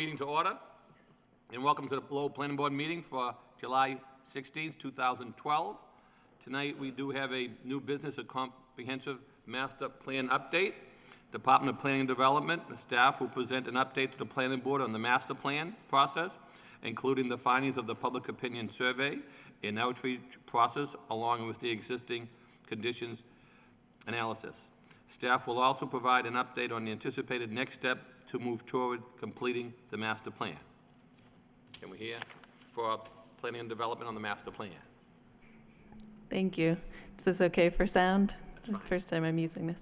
meeting to order, and welcome to the Lowell Planning Board meeting for July 16th, 2012. Tonight, we do have a new business, a comprehensive master plan update. Department of Planning and Development, the staff will present an update to the Planning Board on the master plan process, including the findings of the public opinion survey and outreach process, along with the existing conditions analysis. Staff will also provide an update on the anticipated next step to move toward completing the master plan. Can we hear for Planning and Development on the master plan? Thank you. Is this okay for sound? First time I'm using this.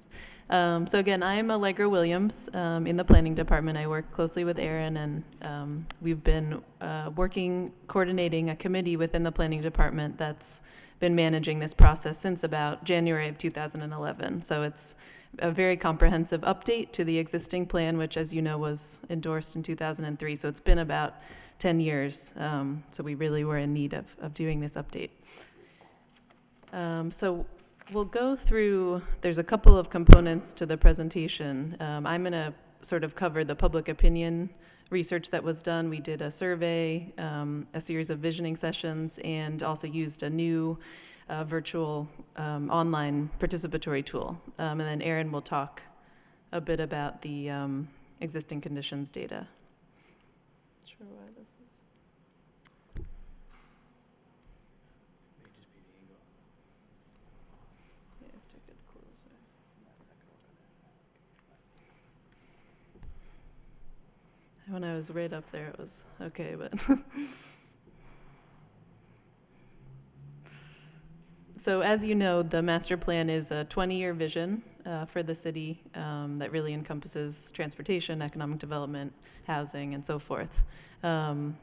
So again, I'm Allegra Williams in the planning department. I work closely with Aaron, and we've been coordinating a committee within the planning department that's been managing this process since about January of 2011. So it's a very comprehensive update to the existing plan, which, as you know, was endorsed in 2003. So it's been about 10 years. So we really were in need of doing this update. So we'll go through, there's a couple of components to the presentation. I'm going to sort of cover the public opinion research that was done. We did a survey, a series of visioning sessions, and also used a new virtual online participatory tool. And then Aaron will talk a bit about the existing conditions data. Not sure why this is. When I was right up there, it was okay, but. So as you know, the master plan is a 20-year vision for the city that really encompasses transportation, economic development, housing, and so forth. And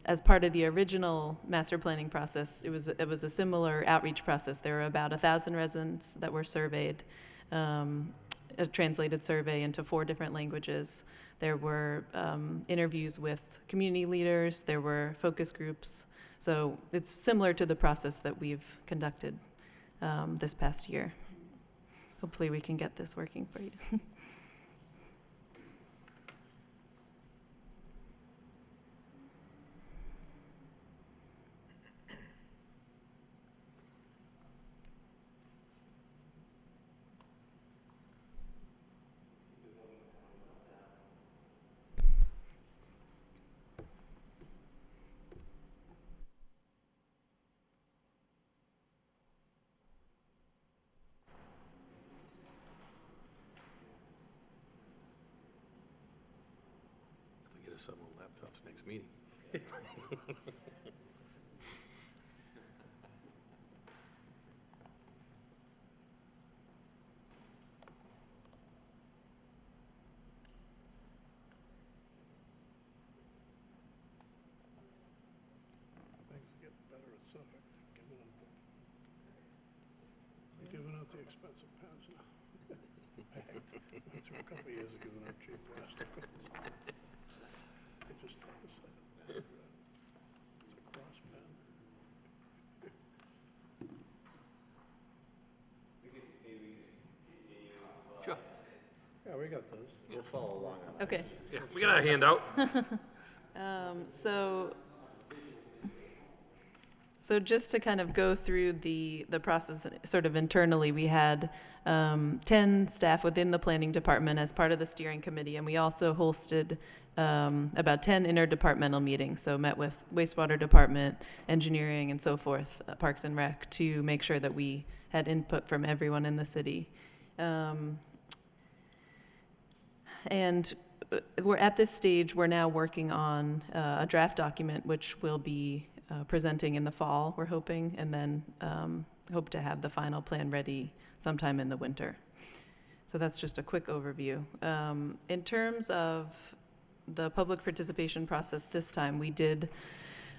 as part of the original master planning process, it was a similar outreach process. There were about 1,000 residents that were surveyed, a translated survey into 4 different languages. There were interviews with community leaders. There were focus groups. So it's similar to the process that we've conducted this past year. Hopefully we can get this working for you. Get us some laptops next meeting. Things get better at Suffolk, giving out the expensive pens now. I went through a couple of years of giving out cheap plastic. I just noticed that. It's a cross pen. Sure. Yeah, we got those. We'll follow along on that. Okay. Yeah, we got our handout. So just to kind of go through the process sort of internally, we had 10 staff within the planning department as part of the steering committee, and we also hosted about 10 interdepartmental meetings, so met with wastewater department, engineering, and so forth, Parks and Rec, to make sure that we had input from everyone in the city. And we're at this stage, we're now working on a draft document, which will be presenting in the fall, we're hoping, and then hope to have the final plan ready sometime in the winter. So that's just a quick overview. In terms of the public participation process this time, we did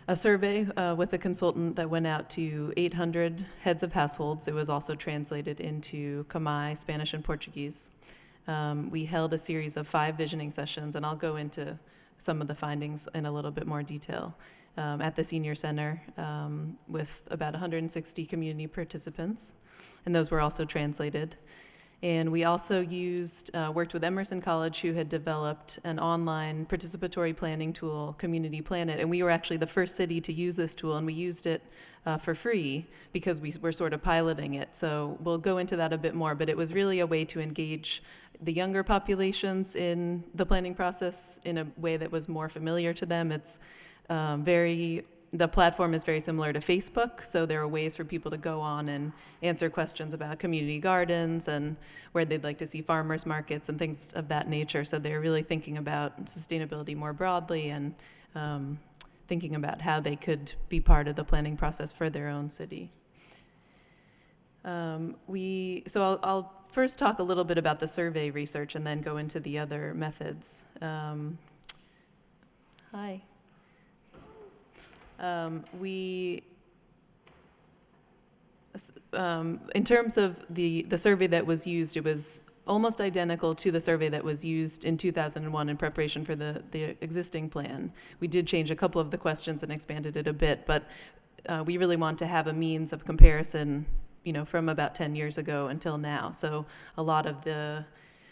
a survey with a consultant that went out to 800 heads of households. It was also translated into Khmer, Spanish, and Portuguese. We held a series of 5 visioning sessions, and I'll go into some of the findings in a little bit more detail. At the Senior Center with about 160 community participants, and those were also translated. And we also worked with Emerson College, who had developed an online participatory planning tool, Community Planet. And we were actually the first city to use this tool, and we used it for free because we were sort of piloting it. So we'll go into that a bit more, but it was really a way to engage the younger populations in the planning process in a way that was more familiar to them. It's the platform is very similar to Facebook, so there are ways for people to go on and answer questions about community gardens and where they'd like to see farmers markets and things of that nature. So they're really thinking about sustainability more broadly and thinking about how they could be part of the planning process for their own city. I'll first talk a little bit about the survey research and then go into the other methods. Hi. In terms of the survey that was used, it was almost identical to the survey that was used in 2001 in preparation for the existing plan. We did change a couple of the questions and expanded it a bit, but we really want to have a means of comparison, from about 10 years ago until now. So a lot of the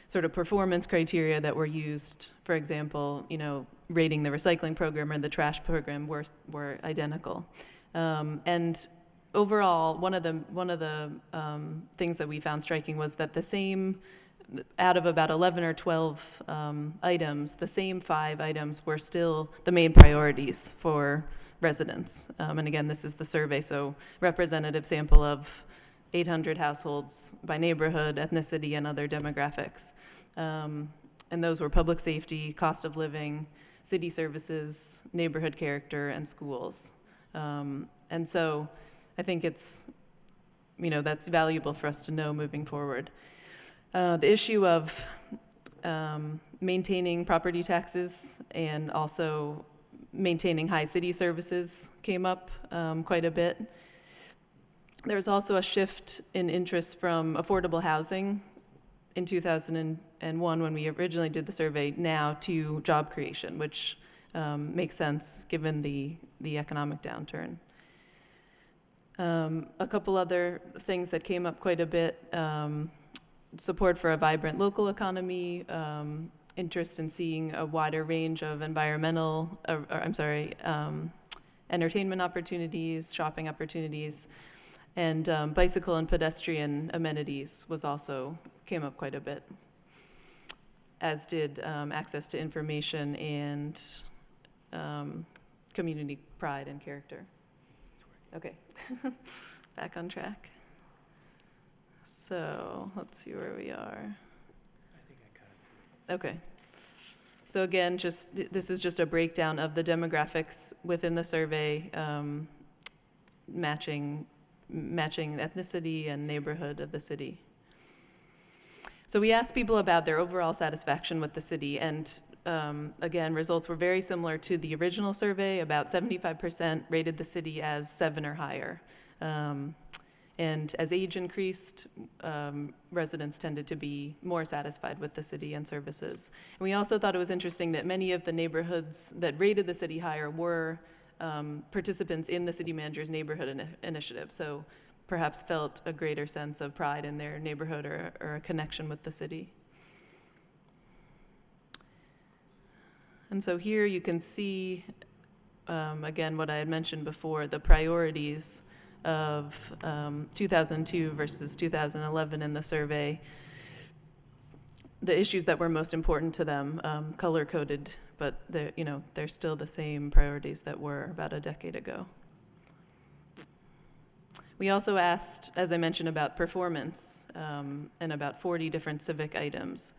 sort of performance criteria that were used, for example, rating the recycling program or the trash program were identical. And overall, one of the things that we found striking was that out of about 11 or 12 items, the same 5 items were still the main priorities for residents. And again, this is the survey, so representative sample of 800 households by neighborhood, ethnicity, and other demographics. And those were public safety, cost of living, city services, neighborhood character, and schools. And so I think it's, that's valuable for us to know moving forward. The issue of maintaining property taxes and also maintaining high city services came up quite a bit. There's also a shift in interest from affordable housing in 2001 when we originally did the survey now to job creation, which makes sense given the economic downturn. A couple other things that came up quite a bit, support for a vibrant local economy, interest in seeing a wider range of entertainment opportunities, shopping opportunities, and bicycle and pedestrian amenities came up quite a bit, as did access to information and community pride and character. Okay, back on track. So let's see where we are. I think I got it. Okay. So again, this is just a breakdown of the demographics within the survey, matching ethnicity and neighborhood of the city. So we asked people about their overall satisfaction with the city, and again, results were very similar to the original survey. About 75% rated the city as 7 or higher. And as age increased, residents tended to be more satisfied with the city and services. And we also thought it was interesting that many of the neighborhoods that rated the city higher were participants in the city manager's neighborhood initiative, so perhaps felt a greater sense of pride in their neighborhood or a connection with the city. And so here you can see, again, what I had mentioned before, the priorities of 2002 versus 2011 in the survey, the issues that were most important to them, color-coded, but they're still the same priorities that were about a decade ago. We also asked, as I mentioned, about performance and about 40 different civic items.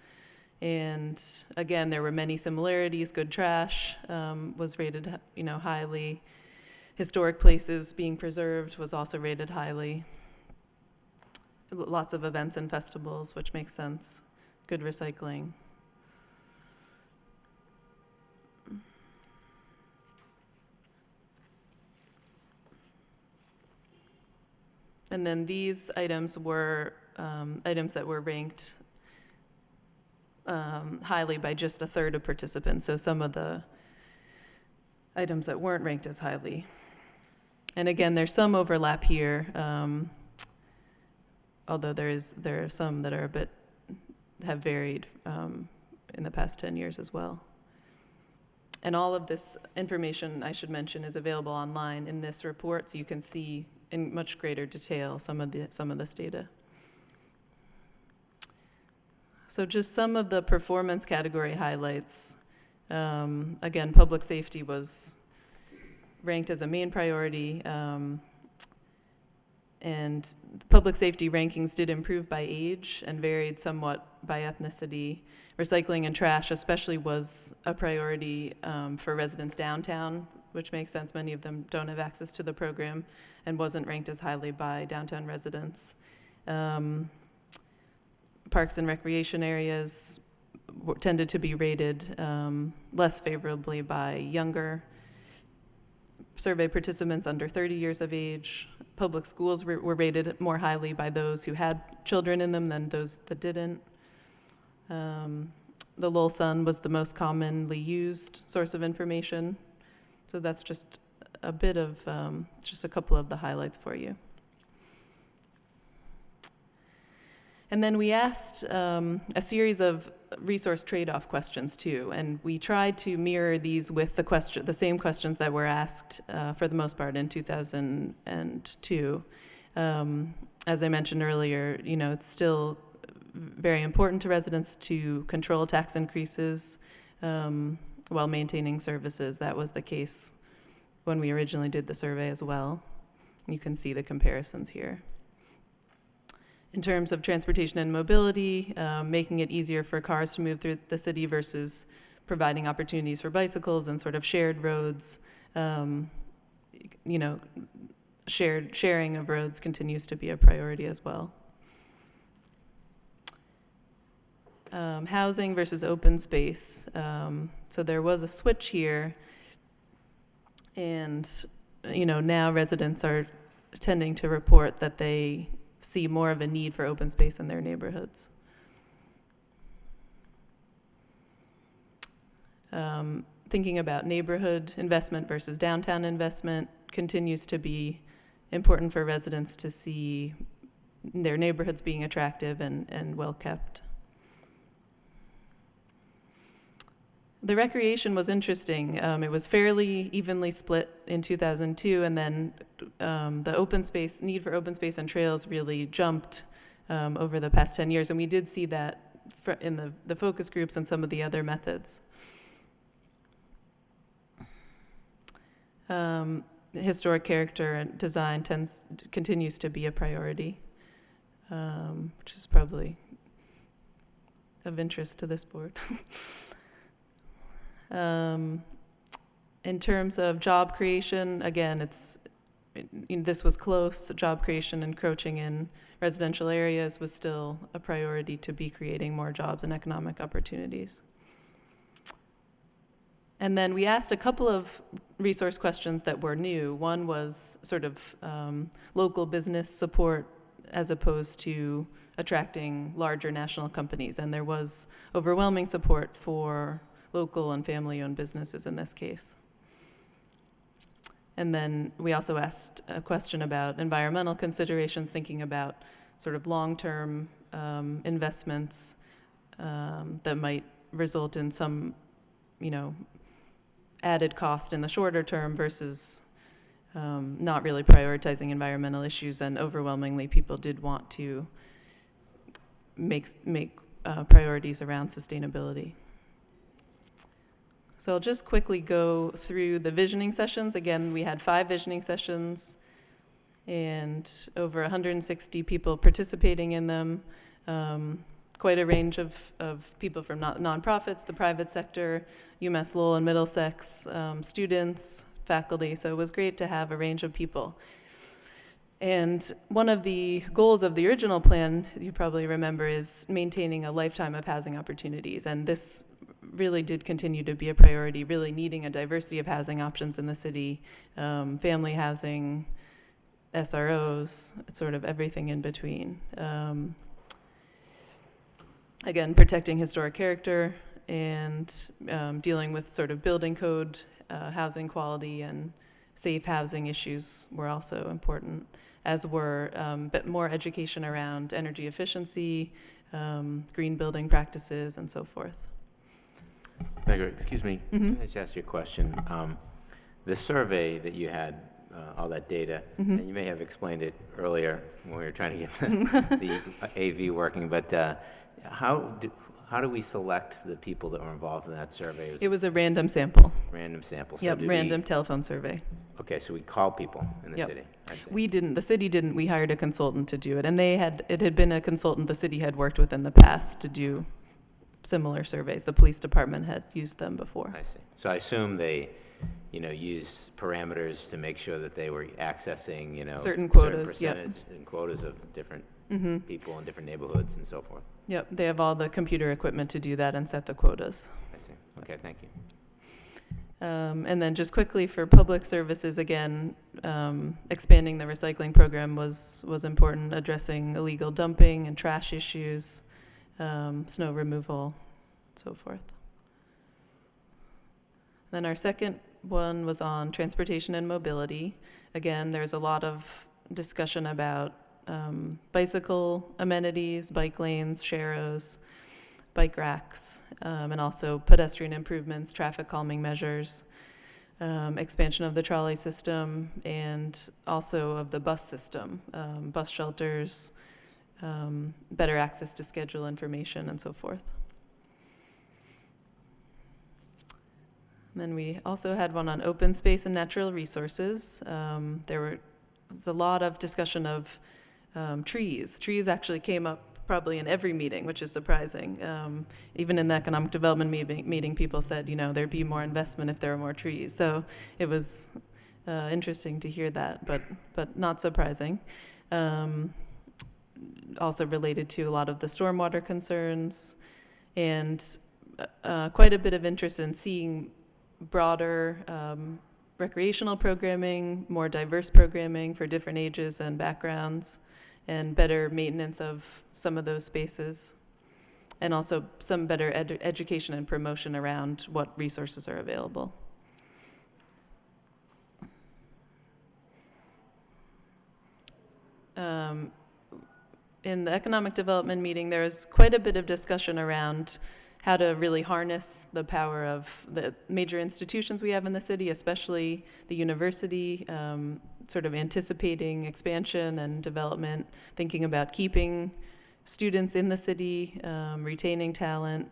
And again, there were many similarities. Good trash was rated, highly. Historic places being preserved was also rated highly. Lots of events and festivals, which makes sense. Good recycling. And then these items were items that were ranked highly by just a third of participants. So some of the items that weren't ranked as highly. And again, there's some overlap here, although there are some that are a bit have varied in the past 10 years as well. And all of this information, I should mention, is available online in this report, so you can see in much greater detail some of this data. So just some of the performance category highlights. Again, public safety was ranked as a main priority, and public safety rankings did improve by age and varied somewhat by ethnicity. Recycling and trash especially was a priority for residents downtown, which makes sense. Many of them don't have access to the program, and wasn't ranked as highly by downtown residents. Parks and recreation areas tended to be rated less favorably by younger survey participants under 30 years of age. Public schools were rated more highly by those who had children in them than those that didn't. The Lowell Sun was the most commonly used source of information. So that's just a bit of, just a couple of the highlights for you. And then we asked a series of resource trade-off questions too, and we tried to mirror these with the same questions that were asked for the most part in 2002. As I mentioned earlier, it's still very important to residents to control tax increases while maintaining services. That was the case when we originally did the survey as well. You can see the comparisons here. In terms of transportation and mobility, making it easier for cars to move through the city versus providing opportunities for bicycles and sort of shared roads, sharing of roads continues to be a priority as well. Housing versus open space. So there was a switch here, and now residents are tending to report that they see more of a need for open space in their neighborhoods. Thinking about neighborhood investment versus downtown investment continues to be important for residents to see their neighborhoods being attractive and well kept. The recreation was interesting. It was fairly evenly split in 2002, and then the need for open space and trails really jumped over the past 10 years, and we did see that in the focus groups and some of the other methods. Historic character and design continues to be a priority, which is probably of interest to this board. In terms of job creation, again, this was close. Job creation encroaching in residential areas was still a priority to be creating more jobs and economic opportunities. And then we asked a couple of resource questions that were new. One was sort of local business support as opposed to attracting larger national companies. And there was overwhelming support for local and family-owned businesses in this case. And then we also asked a question about environmental considerations, thinking about sort of long-term investments that might result in some, added cost in the shorter term versus not really prioritizing environmental issues. And overwhelmingly, people did want to make priorities around sustainability. So I'll just quickly go through the visioning sessions. Again, we had 5 visioning sessions and over 160 people participating in them. Quite a range of people from nonprofits, the private sector, UMass Lowell and Middlesex, students, faculty. So it was great to have a range of people. And one of the goals of the original plan, you probably remember, is maintaining a lifetime of housing opportunities. And this really did continue to be a priority, really needing a diversity of housing options in the city, family housing, SROs, sort of everything in between. Again, protecting historic character and dealing with sort of building code, housing quality, and safe housing issues were also important, as were bit more education around energy efficiency, green building practices, and so forth. Margaret, excuse me, Mhm. can I just ask you a question? The survey that you had, all that data, Mhm. and you may have explained it earlier when we were trying to get the AV working, but how do we select the people that were involved in that survey? It was a random sample. Random sample. So Yep, did random telephone survey. Okay, so we call people in the Yep. city. I see. We didn't, the city didn't, we hired a consultant to do it, and it had been a consultant the city had worked with in the past to do similar surveys. The police department had used them before. I see. So I assume they, use parameters to make sure that they were accessing, Certain quotas, yep. percentage and quotas of different Mm-hmm. people in different neighborhoods and so forth. Yep, they have all the computer equipment to do that and set the quotas. I see. Okay, thank you. And then just quickly for public services, again, expanding the recycling program was important, addressing illegal dumping and trash issues, snow removal, so forth. Then our second one was on transportation and mobility. Again, there's a lot of discussion about bicycle amenities, bike lanes, sharrows, bike racks, and also pedestrian improvements, traffic calming measures, expansion of the trolley system, and also of the bus system, bus shelters, better access to schedule information, and so forth. And then we also had one on open space and natural resources. There was a lot of discussion of trees. Trees actually came up probably in every meeting, which is surprising. Even in the economic development meeting, people said, there'd be more investment if there were more trees. So it was interesting to hear that, but not surprising. Also related to a lot of the stormwater concerns, and quite a bit of interest in seeing broader recreational programming, more diverse programming for different ages and backgrounds, and better maintenance of some of those spaces, and also some better education and promotion around what resources are available. In the economic development meeting, there was quite a bit of discussion around how to really harness the power of the major institutions we have in the city, especially the university, sort of anticipating expansion and development, thinking about keeping students in the city, retaining talent,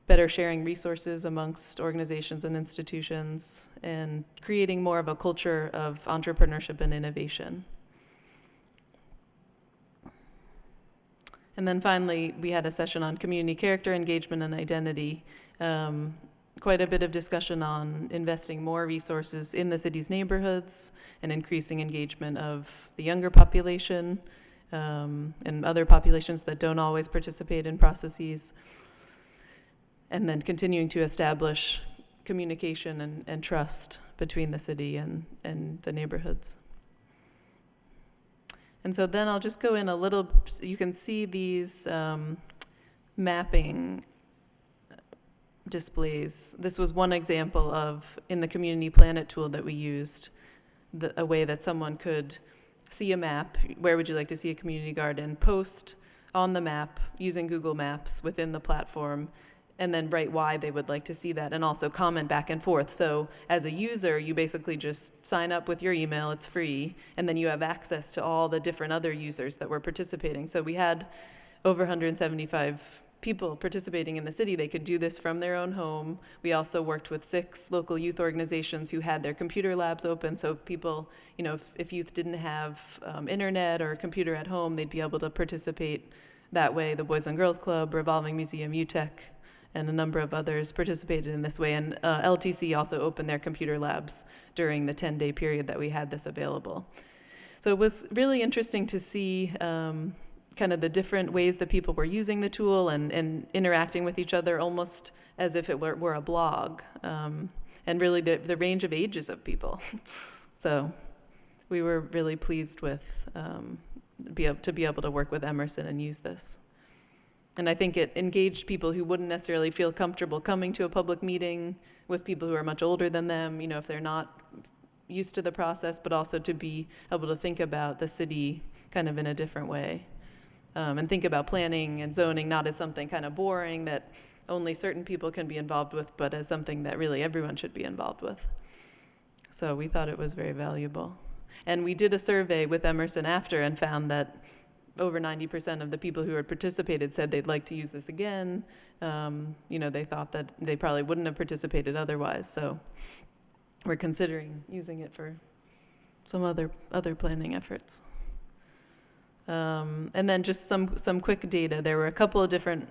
better sharing resources amongst organizations and institutions, and creating more of a culture of entrepreneurship and innovation. And then finally, we had a session on community character, engagement, and identity. Quite a bit of discussion on investing more resources in the city's neighborhoods and increasing engagement of the younger population and other populations that don't always participate in processes. And then continuing to establish communication and trust between the city and the neighborhoods. And so then I'll just go in a little, you can see these mapping displays. This was one example of, in the Community Planet tool that we used, a way that someone could see a map, where would you like to see a community garden, post on the map using Google Maps within the platform, and then write why they would like to see that, and also comment back and forth. So as a user, you basically just sign up with your email, it's free, and then you have access to all the different other users that were participating. So we had over 175 people participating in the city. They could do this from their own home. We also worked with 6 local youth organizations who had their computer labs open, so if people, if youth didn't have internet or a computer at home, they'd be able to participate that way. The Boys and Girls Club, Revolving Museum, UTEC, and a number of others participated in this way. And LTC also opened their computer labs during the 10-day period that we had this available. So it was really interesting to see kind of the different ways that people were using the tool and interacting with each other almost as if it were a blog, and really the range of ages of people. So we were really pleased with to be able to work with Emerson and use this. And I think it engaged people who wouldn't necessarily feel comfortable coming to a public meeting with people who are much older than them, if they're not used to the process, but also to be able to think about the city kind of in a different way. and think about planning and zoning not as something kind of boring that only certain people can be involved with, but as something that really everyone should be involved with. So we thought it was very valuable. And we did a survey with Emerson after and found that over 90% of the people who had participated said they'd like to use this again. They thought that they probably wouldn't have participated otherwise. So we're considering using it for some other planning efforts. And then just some quick data. There were a couple of different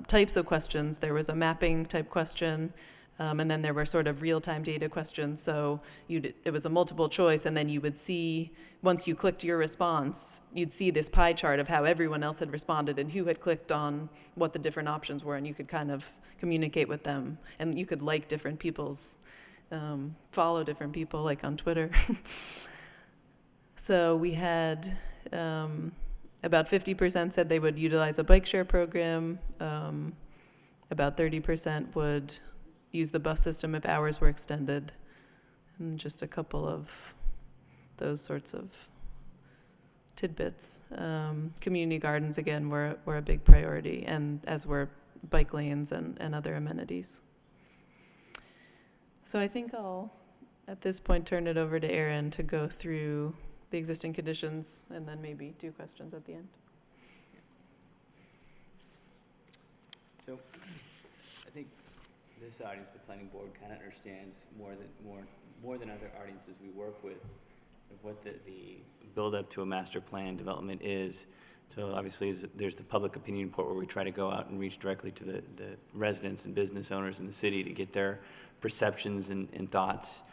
types of questions. There was a mapping type question, and then there were sort of real-time data questions. So it was a multiple choice, and then you would see, once you clicked your response, you'd see this pie chart of how everyone else had responded and who had clicked on what the different options were, and you could kind of communicate with them. And you could like different people's, follow different people, like on Twitter. So we had about 50% said they would utilize a bike share program. About 30% would use the bus system if hours were extended. And just a couple of those sorts of tidbits. Community gardens, again, were a big priority, and as were bike lanes and other amenities. So I think I'll, at this point, turn it over to Erin to go through the existing conditions and then maybe do questions at the end. So I think this audience, the planning board, kind of understands more than other audiences we work with of what the build-up to a master plan development is. So obviously there's the public opinion report where we try to go out and reach directly to the residents and business owners in the city to get their perceptions and thoughts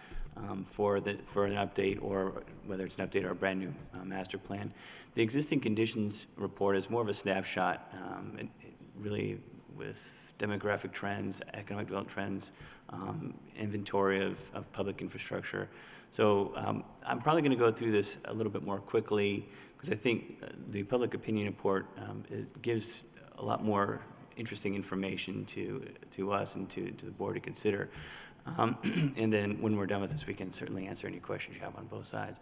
for an update, or whether it's an update or a brand new master plan. The existing conditions report is more of a snapshot, really with demographic trends, economic development trends, inventory of public infrastructure. So I'm probably going to go through this a little bit more quickly because I think the public opinion report it gives a lot more interesting information to us and to the board to consider. And then when we're done with this, we can certainly answer any questions you have on both sides.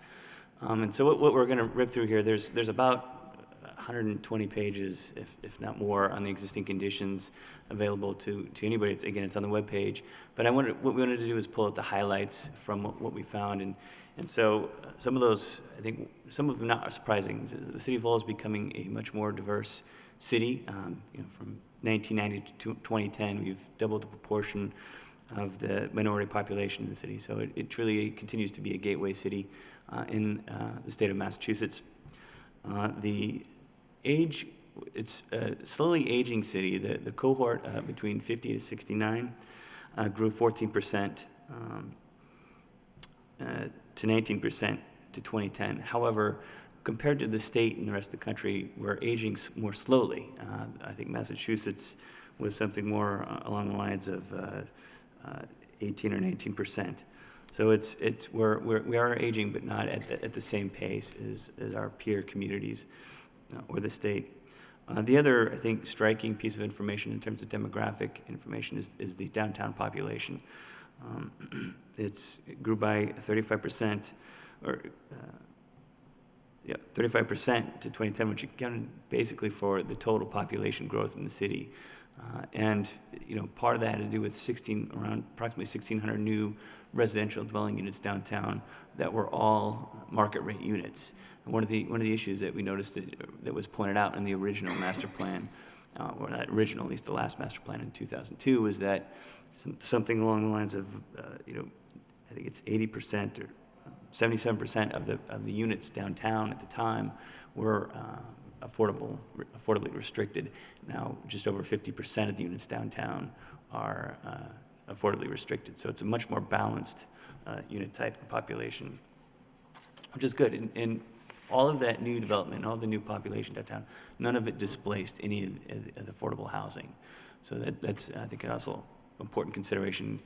And so what we're going to rip through here, there's about 120 pages, if not more, on the existing conditions available to anybody. It's on the webpage. But what we wanted to do is pull out the highlights from what we found. And so some of those, I think, some of them not surprising. The city of Lowell is becoming a much more diverse city. From 1990 to 2010, we've doubled the proportion of the minority population in the city. So it truly continues to be a gateway city in the state of Massachusetts. It's a slowly aging city. The cohort between 50 to 69 grew 14% to 19% to 2010. However, compared to the state and the rest of the country, we're aging more slowly. I think Massachusetts was something more along the lines of 18 or 19%. So we are aging, but not at the same pace as our peer communities or the state. The other, I think, striking piece of information in terms of demographic information is the downtown population. It grew by 35%, 35% to 2010, which accounted basically for the total population growth in the city. And part of that had to do with around approximately 1,600 new residential dwelling units downtown that were all market rate units. And one of the issues that we noticed that was pointed out in the original master plan, or not original, at least the last master plan in 2002, was that something along the lines of I think it's 80% or 77% of the units downtown at the time were affordably restricted. Now, just over 50% of the units downtown are affordably restricted. So it's a much more balanced unit type and population, which is good. And all of that new development, all the new population downtown, none of it displaced any of the affordable housing. So that's, I think, also important consideration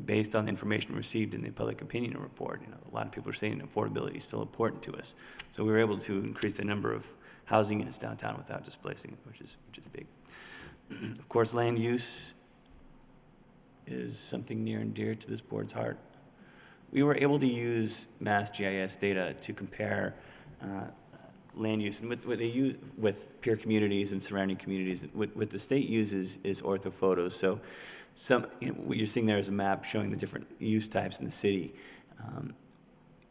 based on the information received in the public opinion report. A lot of people are saying affordability is still important to us. So we were able to increase the number of housing units downtown without displacing it, which is big. Of course, land use is something near and dear to this board's heart. We were able to use Mass GIS data to compare land use, and what they use with peer communities and surrounding communities, what the state uses is orthophotos. So what you're seeing there is a map showing the different use types in the city.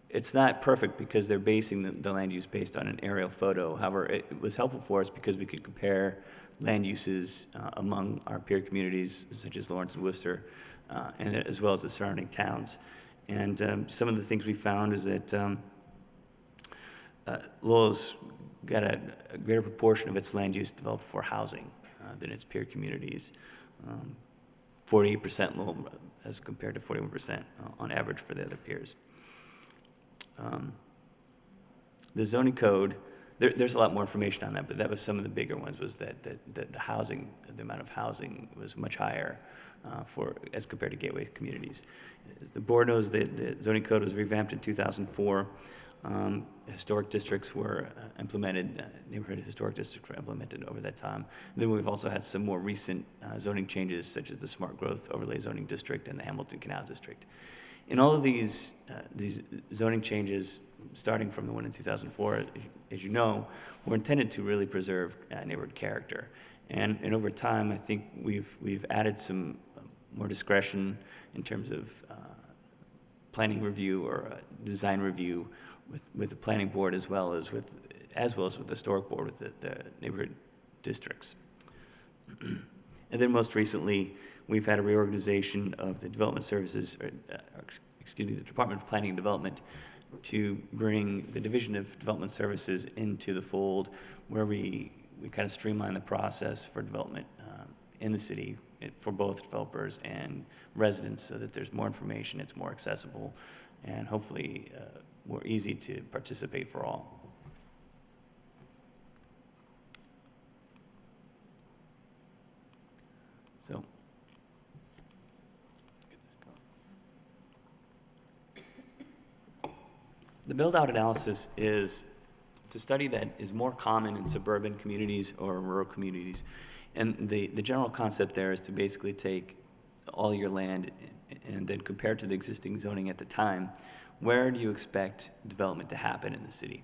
It's not perfect because they're basing the land use based on an aerial photo. However, it was helpful for us because we could compare land uses among our peer communities, such as Lawrence and Worcester, and as well as the surrounding towns. And some of the things we found is that Lowell's got a greater proportion of its land use developed for housing than its peer communities. 48% Lowell as compared to 41% on average for the other peers. The zoning code, there's a lot more information on that, but that was some of the bigger ones, was that the housing, the amount of housing was much higher as compared to gateway communities. As the board knows, the zoning code was revamped in 2004. Historic districts were implemented, neighborhood historic districts were implemented over that time. And then we've also had some more recent zoning changes, such as the Smart Growth Overlay Zoning District and the Hamilton Canal District. In all of these zoning changes, starting from the one in 2004, as you know, were intended to really preserve neighborhood character. And over time, I think we've added some more discretion in terms of planning review or design review with the planning board, as well as with the historic board with the neighborhood districts. And then most recently, we've had a reorganization of the development services, the Department of Planning and Development, to bring the Division of Development Services into the fold, where we kind of streamline the process for development in the city for both developers and residents, so that there's more information, it's more accessible, and hopefully more easy to participate for all. So, the build-out analysis it's a study that is more common in suburban communities or rural communities. And the general concept there is to basically take all your land and then compare it to the existing zoning at the time. Where do you expect development to happen in the city?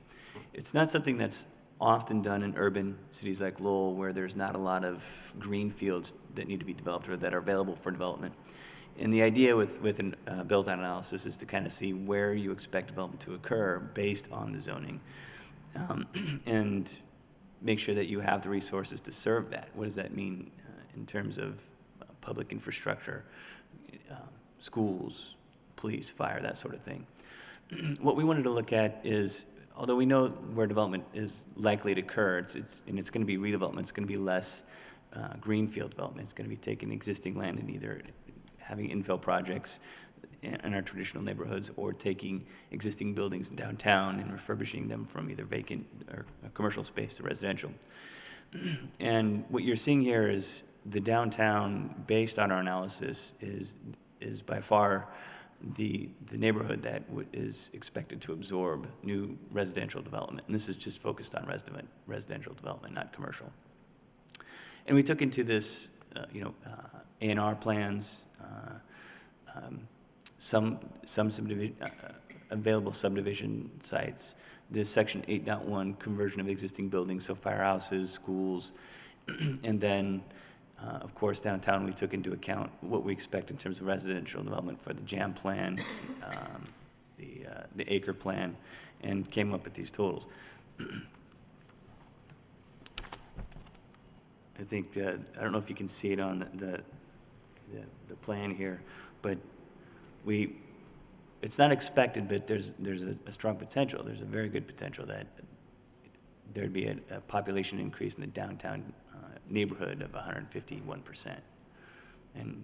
It's not something that's often done in urban cities like Lowell, where there's not a lot of green fields that need to be developed or that are available for development. And the idea with a build-out analysis is to kind of see where you expect development to occur based on the zoning, and make sure that you have the resources to serve that. What does that mean in terms of public infrastructure, schools, police, fire, that sort of thing? What we wanted to look at is, although we know where development is likely to occur, it's going to be redevelopment. It's going to be less greenfield development. It's going to be taking existing land and either having infill projects in our traditional neighborhoods, or taking existing buildings in downtown and refurbishing them from either vacant or commercial space to residential. And what you're seeing here is the downtown, based on our analysis, is by far the neighborhood that is expected to absorb new residential development. And this is just focused on residential development, not commercial. And we took into this, A&R plans, some available subdivision sites, this section 8.1 conversion of existing buildings, so firehouses, schools, and then, of course, downtown we took into account what we expect in terms of residential development for the JAM plan, the acre plan, and came up with these totals. I think I don't know if you can see it on the plan here, but it's not expected, but there's a strong potential. There's a very good potential that there'd be a population increase in the downtown neighborhood of 151%. And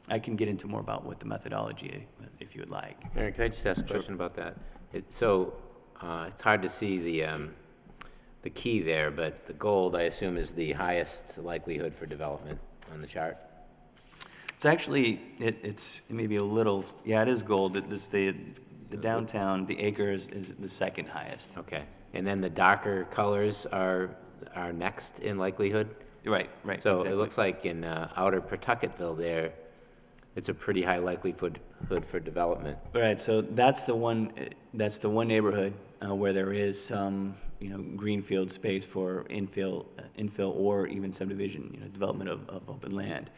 I can get into more about what the methodology, if you would like. Aaron, can I just ask a question about that? It's hard to see the key there, but the gold, I assume, is the highest likelihood for development on the chart. It's actually, it's maybe a little, yeah, it is gold. It's the downtown, the acres is the second highest. Okay, and then the darker colors are next in likelihood? Right. So exactly. it looks like in outer Pawtucketville there, it's a pretty high likelihood for development. Right, so that's the one neighborhood where there is some greenfield space for infill or even subdivision, development of open land.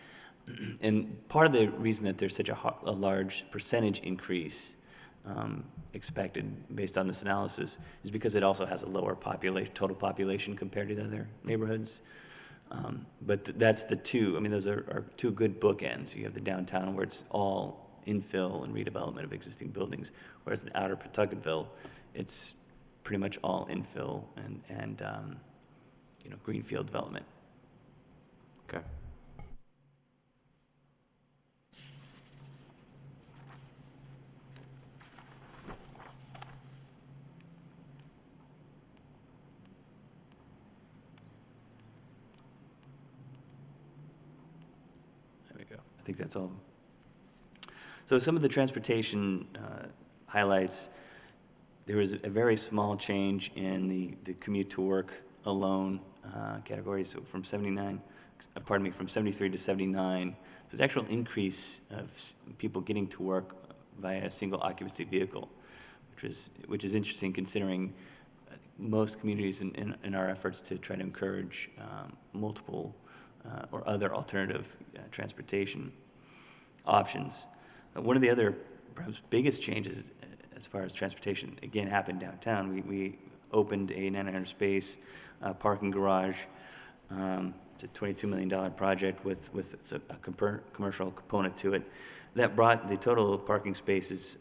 And part of the reason that there's such a large percentage increase expected based on this analysis is because it also has a lower total population compared to the other neighborhoods. But that's the two, those are two good bookends. You have the downtown where it's all infill and redevelopment of existing buildings, whereas in outer Pawtucketville, it's pretty much all infill and greenfield development. Okay. There we go. I think that's all. So some of the transportation highlights, there was a very small change in the commute to work alone category, so from 73 to 79. So it's an actual increase of people getting to work via a single occupancy vehicle, which is interesting considering most communities in our efforts to try to encourage multiple or other alternative transportation options. One of the other perhaps biggest changes as far as transportation, again, happened downtown. We opened a 900 space parking garage. It's a $22 million project with a commercial component to it. That brought the total parking spaces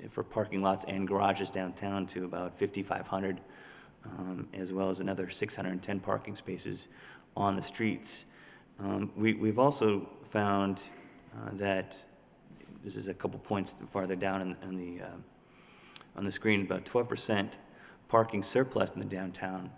for parking lots and garages downtown to about 5,500, as well as another 610 parking spaces on the streets. We've also found that this is a couple points farther down on the screen, about 12% parking surplus in the downtown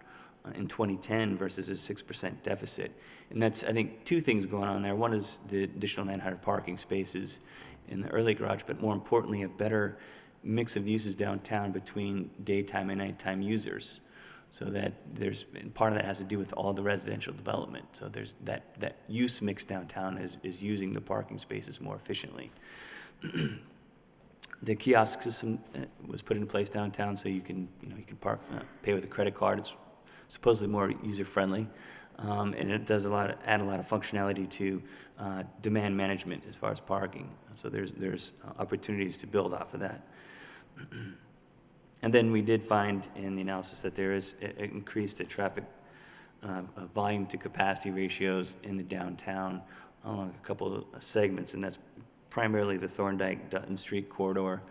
in 2010 versus a 6% deficit. And that's, I think, two things going on there. One is the additional 900 parking spaces in the early garage, but more importantly, a better mix of uses downtown between daytime and nighttime users. So that and part of that has to do with all the residential development. So there's that use mix downtown is using the parking spaces more efficiently. The kiosk system was put in place downtown, so you can park, pay with a credit card. It's supposedly more user-friendly, and it does add a lot of functionality to demand management as far as parking. So there's opportunities to build off of that. And then we did find in the analysis that there is increased traffic volume to capacity ratios in the downtown along a couple of segments, and that's primarily the Thorndike-Dutton Street corridor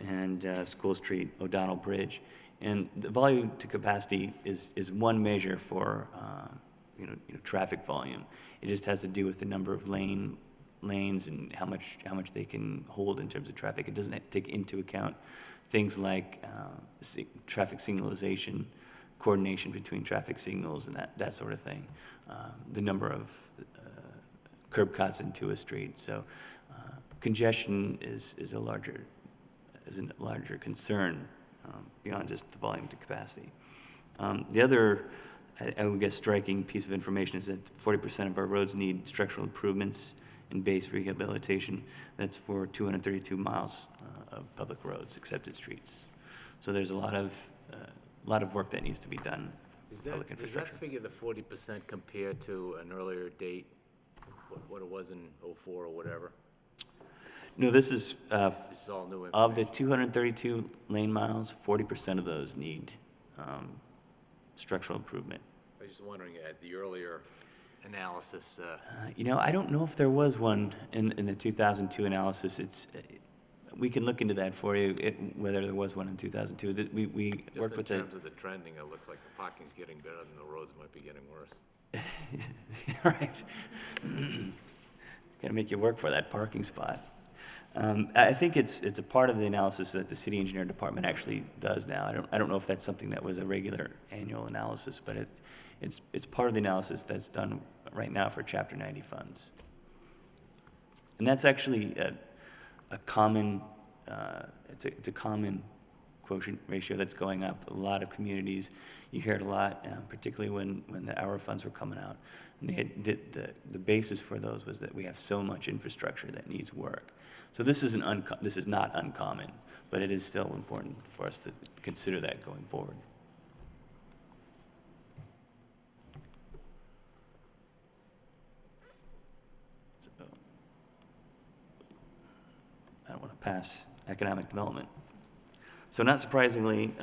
and School Street, O'Donnell Bridge. And the volume to capacity is one measure for traffic volume. It just has to do with the number of lanes and how much they can hold in terms of traffic. It doesn't take into account things like traffic signalization, coordination between traffic signals and that sort of thing. The number of curb cuts into a street. So congestion is a larger concern beyond just the volume to capacity. The other, I would guess, striking piece of information is that 40% of our roads need structural improvements and base rehabilitation. That's for 232 miles of public roads, accepted streets. So there's a lot of work that needs to be done with public Does infrastructure. that figure, the 40%, compare to an earlier date, what it was in '04 or whatever? No, this is, This is all new information. of the 232 lane miles, 40% of those need structural improvement. I was just wondering, at the earlier analysis, I don't know if there was one in the 2002 analysis. We can look into that for you, whether there was one in 2002. We just worked in with terms of the trending, it looks like the parking's getting better and the roads might be getting worse. Right. Got to make you work for that parking spot. I think it's a part of the analysis that the city engineer department actually does now. I don't know if that's something that was a regular annual analysis, but it's part of the analysis that's done right now for Chapter 90 funds. And that's actually a common, it's a common quotient ratio that's going up. A lot of communities, you hear it a lot, particularly when the hour funds were coming out. And the basis for those was that we have so much infrastructure that needs work. So this is not uncommon, but it is still important for us to consider that going forward. pass economic development. So not surprisingly,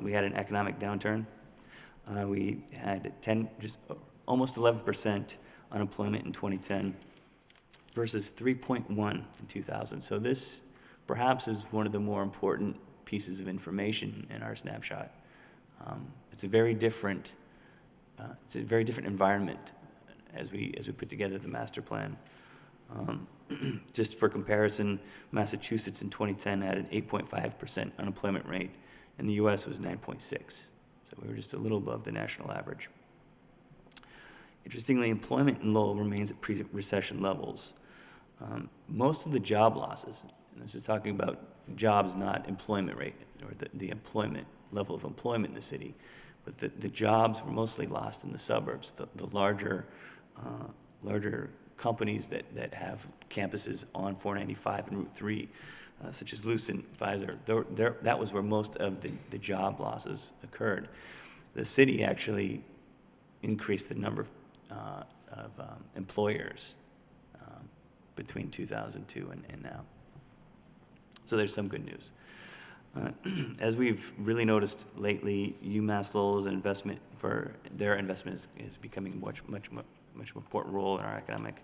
we had an economic downturn. We had almost 11% unemployment in 2010 versus 3.1 in 2000. So this perhaps is one of the more important pieces of information in our snapshot. It's a very different environment as we put together the master plan. Just for comparison, Massachusetts in 2010 had an 8.5% unemployment rate, and the U.S. was 9.6. So we were just a little above the national average. Interestingly, employment in Lowell remains at pre-recession levels. Most of the job losses, and this is talking about jobs, not employment rate, or the employment, level of employment in the city, but the jobs were mostly lost in the suburbs, the larger companies that have campuses on 495 and Route 3, such as Lucent, Pfizer. That was where most of the job losses occurred. The city actually increased the number of employers between 2002 and now. So there's some good news. As we've really noticed lately, UMass Lowell's investment is becoming much more important role in our economic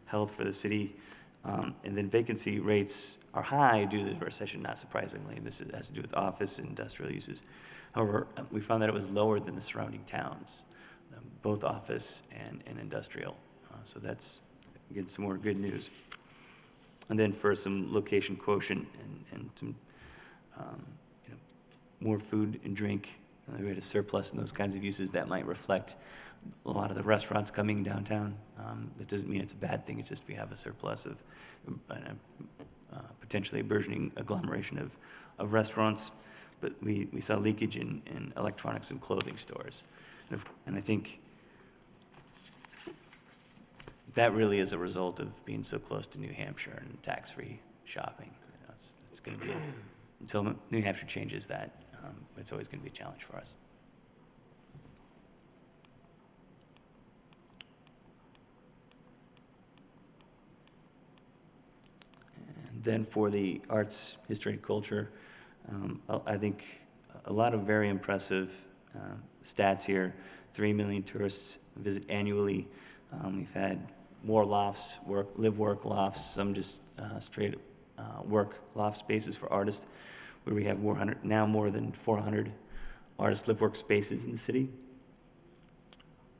health for the city. And then vacancy rates are high due to the recession, not surprisingly. This has to do with office and industrial uses. However, we found that it was lower than the surrounding towns, both office and industrial. So that's, again, some more good news. And then for some location quotient and some more food and drink, we had a surplus in those kinds of uses that might reflect a lot of the restaurants coming downtown. That doesn't mean it's a bad thing, it's just we have a surplus of potentially a burgeoning agglomeration of restaurants. But we saw leakage in electronics and clothing stores. And I think that really is a result of being so close to New Hampshire and tax-free shopping. It's going to be, until New Hampshire changes that, it's always going to be a challenge for us. And then for the arts, history, and culture, I think a lot of very impressive stats here. 3 million tourists visit annually. We've had more lofts, live-work lofts, some just straight work loft spaces for artists, where we have now more than 400 artist live-work spaces in the city.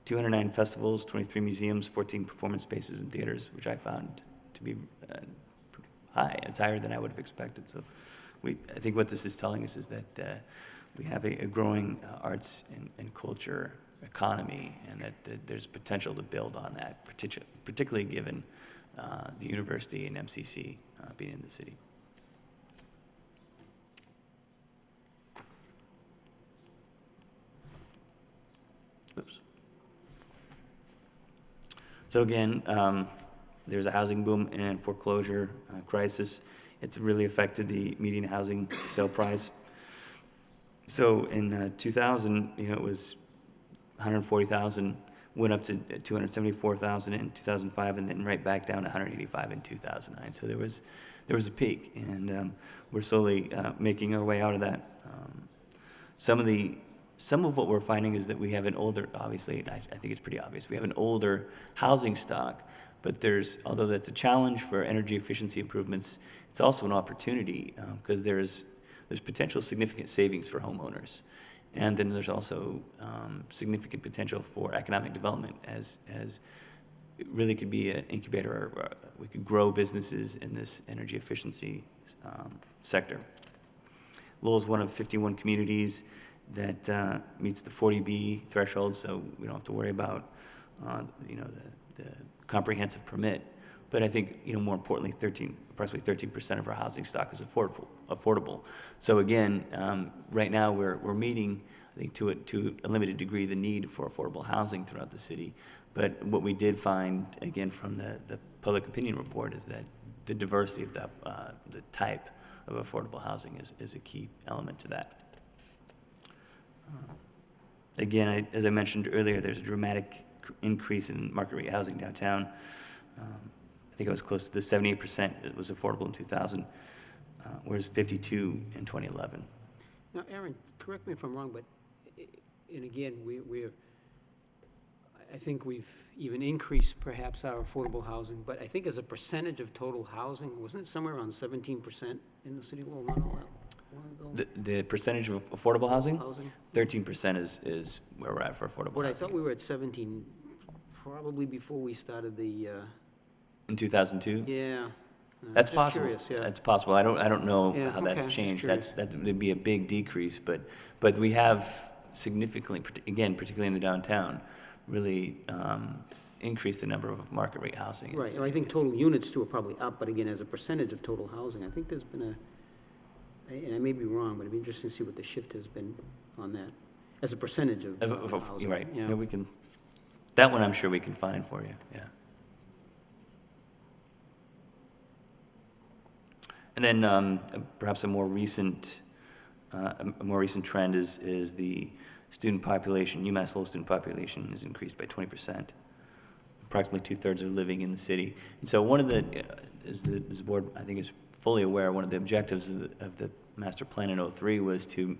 209 festivals, 23 museums, 14 performance spaces and theaters, which I found to be high. It's higher than I would have expected. So I think what this is telling us is that we have a growing arts and culture economy, and that there's potential to build on that, particularly given the university and MCC being in the city. Oops. So again, there's a housing boom and foreclosure crisis. It's really affected the median housing sale price. So in 2000, it was 140,000, went up to 274,000 in 2005, and then right back down to 185 in 2009. So there was a peak, and we're slowly making our way out of that. Some of what we're finding is that we have an older, obviously, I think it's pretty obvious, we have an older housing stock, but although that's a challenge for energy efficiency improvements, it's also an opportunity because there's potential significant savings for homeowners. And then there's also significant potential for economic development as it really could be an incubator, or we could grow businesses in this energy efficiency sector. Lowell is one of 51 communities that meets the 40B threshold, so we don't have to worry about the comprehensive permit. But I think more importantly, approximately 13% of our housing stock is affordable. So again, right now we're meeting, I think, to a limited degree, the need for affordable housing throughout the city. But what we did find, again, from the public opinion report, is that the diversity of the type of affordable housing is a key element to that. Again, as I mentioned earlier, there's a dramatic increase in market rate housing downtown. I think it was close to the 78% it was affordable in 2000. whereas 52 in 2011. Now, Aaron, correct me if I'm wrong, but, and again, I think we've even increased perhaps our affordable housing, but I think as a percentage of total housing, wasn't it somewhere around 17% in the city of Lowell, not all that long ago? The percentage of affordable housing, Housing? 13% is where we're at for affordable But I housing. thought we were at 17, probably before we started the, In 2002? yeah. That's Just possible. curious, yeah. That's possible. I don't know Yeah, how okay, that's just changed. curious. That'd be a big decrease, but we have significantly, again, particularly in the downtown, really increased the number of market rate housing. in the Right, so city. I think total units too are probably up, but again, as a percentage of total housing, I think there's been and I may be wrong, but it'd be interesting to see what the shift has been on that, as a percentage of total housing. You're right. Yeah. Yeah, we can, that one I'm sure we can find for you, yeah. And then perhaps a more recent trend is the student population. UMass Lowell student population has increased by 20%. Approximately 2/3 are living in the city. And so one of the, as the board I think is fully aware, one of the objectives of the master plan in '03 was to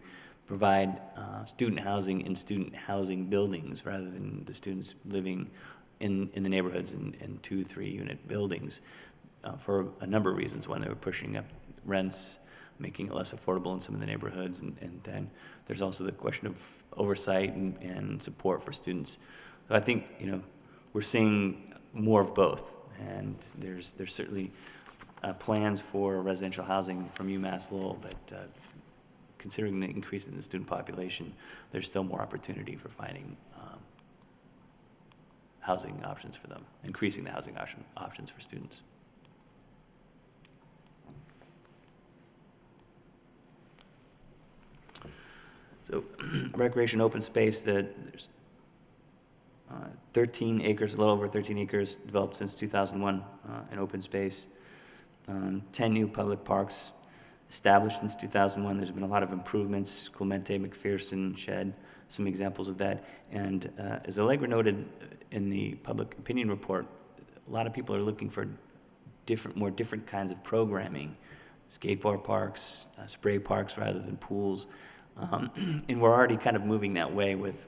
provide student housing in student housing buildings rather than the students living in the neighborhoods in 2-3 unit buildings. For a number of reasons. One, they were pushing up rents, making it less affordable in some of the neighborhoods, and then there's also the question of oversight and support for students. So I think, we're seeing more of both, and there's certainly plans for residential housing from UMass Lowell, but considering the increase in the student population, there's still more opportunity for finding housing options for them, increasing the housing options for students. So recreation open space, there's 13 acres, a little over 13 acres developed since 2001 in open space. 10 new public parks established since 2001. There's been a lot of improvements, Clemente, McPherson, Shed, some examples of that. And as Allegra noted in the public opinion report, a lot of people are looking for more different kinds of programming, skateboard parks, spray parks rather than pools. And we're already kind of moving that way with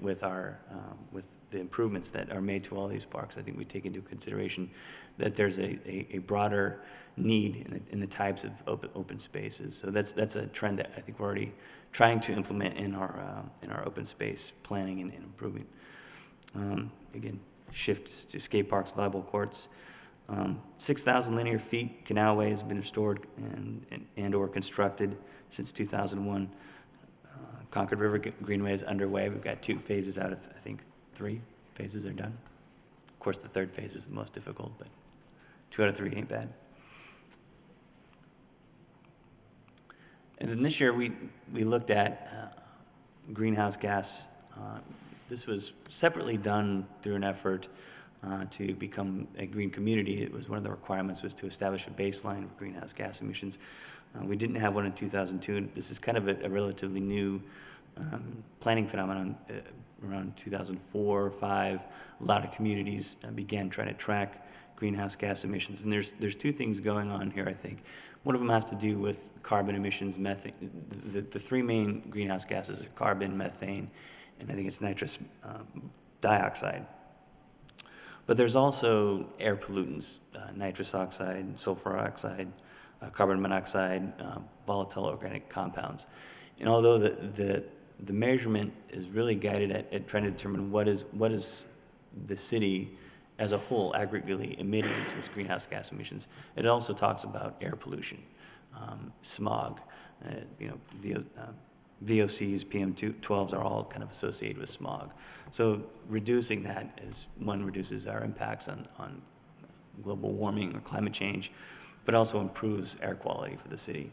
the improvements that are made to all these parks. I think we take into consideration that there's a broader need in the types of open spaces. So that's a trend that I think we're already trying to implement in our open space planning and improving. Again, shifts to skate parks, volleyball courts. 6,000 linear feet canalway has been restored and or constructed since 2001. Concord River Greenway is underway. We've got 2 phases out of, I think, 3 phases are done. Of course, the 3rd phase is the most difficult, but 2 out of 3 ain't bad. And then this year, we looked at greenhouse gas. This was separately done through an effort to become a green community. It was one of the requirements was to establish a baseline of greenhouse gas emissions. We didn't have one in 2002. This is kind of a relatively new planning phenomenon. Around 2004 or 5, a lot of communities began trying to track greenhouse gas emissions. And there's 2 things going on here, I think. One of them has to do with carbon emissions, methane. The 3 main greenhouse gases are carbon, methane, and I think it's nitrous dioxide. But there's also air pollutants, nitrous oxide, sulfur oxide, carbon monoxide, volatile organic compounds. And although the measurement is really guided at trying to determine what is the city as a whole aggregately emitting in terms of greenhouse gas emissions, it also talks about air pollution, smog, VOCs, PM212s are all kind of associated with smog. So reducing that is, one, reduces our impacts on global warming or climate change, but also improves air quality for the city.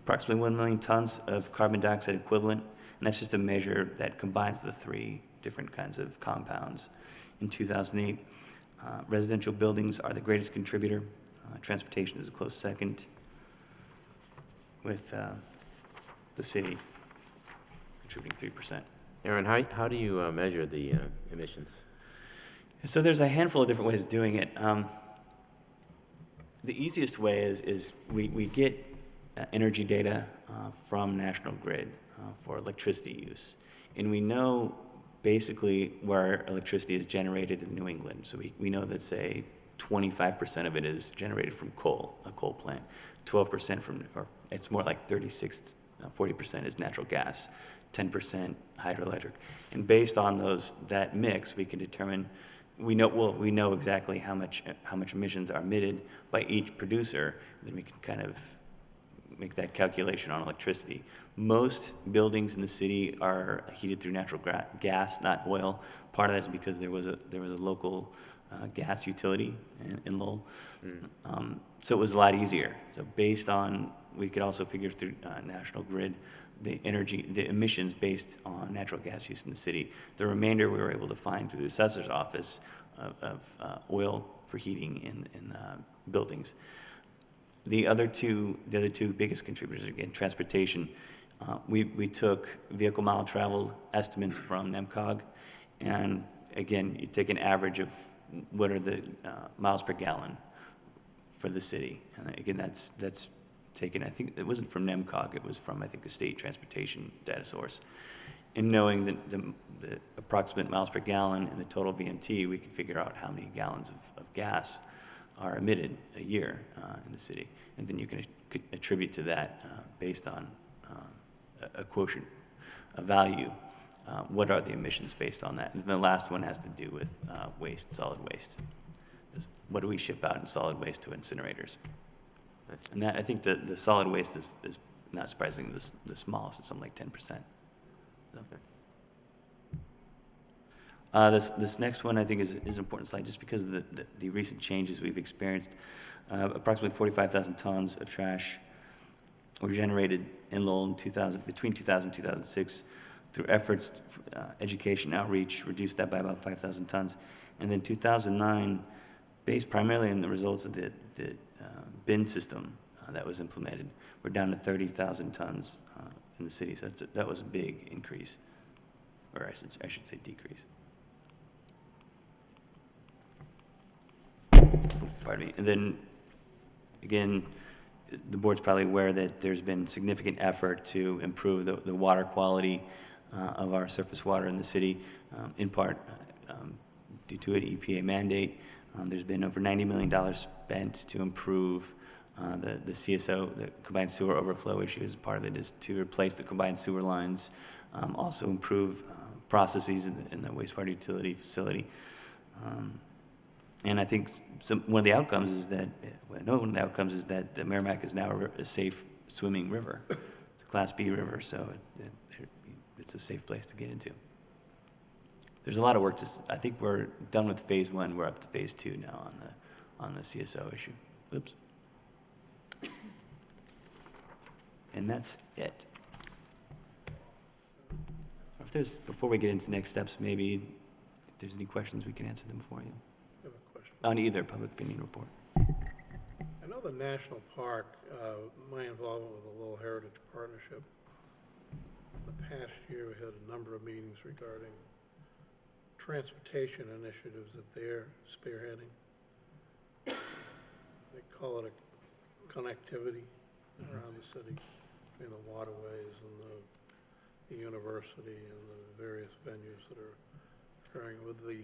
Approximately 1 million tons of carbon dioxide equivalent, and that's just a measure that combines the 3 different kinds of compounds. In 2008, residential buildings are the greatest contributor. Transportation is a close second, with the city contributing 3%. Aaron, how do you measure the emissions? So there's a handful of different ways of doing it. The easiest way is we get energy data from National Grid for electricity use. And we know basically where electricity is generated in New England. So we know that, say, 25% of it is generated from coal, a coal plant, 12% from, or it's more like 40% is natural gas, 10% hydroelectric. And based on that mix, we can determine, we know exactly how much emissions are emitted by each producer, and then we can kind of make that calculation on electricity. Most buildings in the city are heated through natural gas, not oil. Part of that is because there was a local gas utility in Lowell. So it was a lot easier. So based on, we could also figure through National Grid the emissions based on natural gas use in the city. The remainder we were able to find through the assessor's office of oil for heating in buildings. The other two biggest contributors, again, transportation. We took vehicle mile traveled estimates from NEMCOG, and again, you take an average of what are the miles per gallon for the city. And again, that's taken, I think it wasn't from NEMCOG, it was from, I think, the state transportation data source. And knowing the approximate miles per gallon and the total VMT, we could figure out how many gallons of gas are emitted a year in the city. And then you can attribute to that based on a quotient, a value. What are the emissions based on that? And then the last one has to do with waste, solid waste. What do we ship out in solid waste to incinerators? And that, I think the solid waste is not surprisingly the smallest, it's something like 10%. So. This next one I think is an important slide just because of the recent changes we've experienced. Approximately 45,000 tons of trash were generated in Lowell between 2000 and 2006 through efforts, education, outreach, reduced that by about 5,000 tons. And then 2009, based primarily on the results of the bin system that was implemented, we're down to 30,000 tons in the city. So that was a big increase, or I should say decrease. Pardon me. And then, again, the board's probably aware that there's been significant effort to improve the water quality of our surface water in the city, in part due to an EPA mandate. There's been over $90 million spent to improve the CSO, the combined sewer overflow issues. Part of it is to replace the combined sewer lines, also improve processes in the wastewater utility facility. And I think one of the outcomes is that, the Merrimack is now a safe swimming river. It's a Class B river, so it's a safe place to get into. There's a lot of work I think we're done with phase 1. We're up to phase 2 now on the CSO issue. Oops. And that's it. Before we get into next steps, maybe if there's any questions, we can answer them for you. I have a question. On either public opinion report. I know the national park, my involvement with the Lowell Heritage Partnership, the past year we had a number of meetings regarding transportation initiatives that they're spearheading. They call it a connectivity around the city, between the waterways and the university and the various venues that are occurring. With the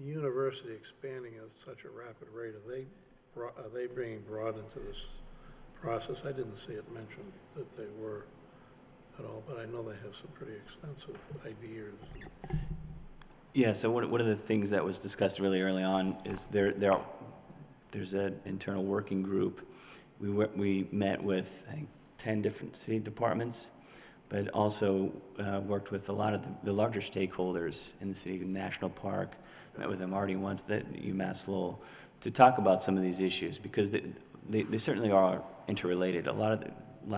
university expanding at such a rapid rate, are they being brought into this process? I didn't see it mentioned that they were at all, but I know they have some pretty extensive ideas. Yeah, so one of the things that was discussed really early on is there's an internal working group. We met with, I think, 10 different city departments, but also worked with a lot of the larger stakeholders in the city, National Park. Met with them already once, UMass Lowell, to talk about some of these issues, because they certainly are interrelated. A lot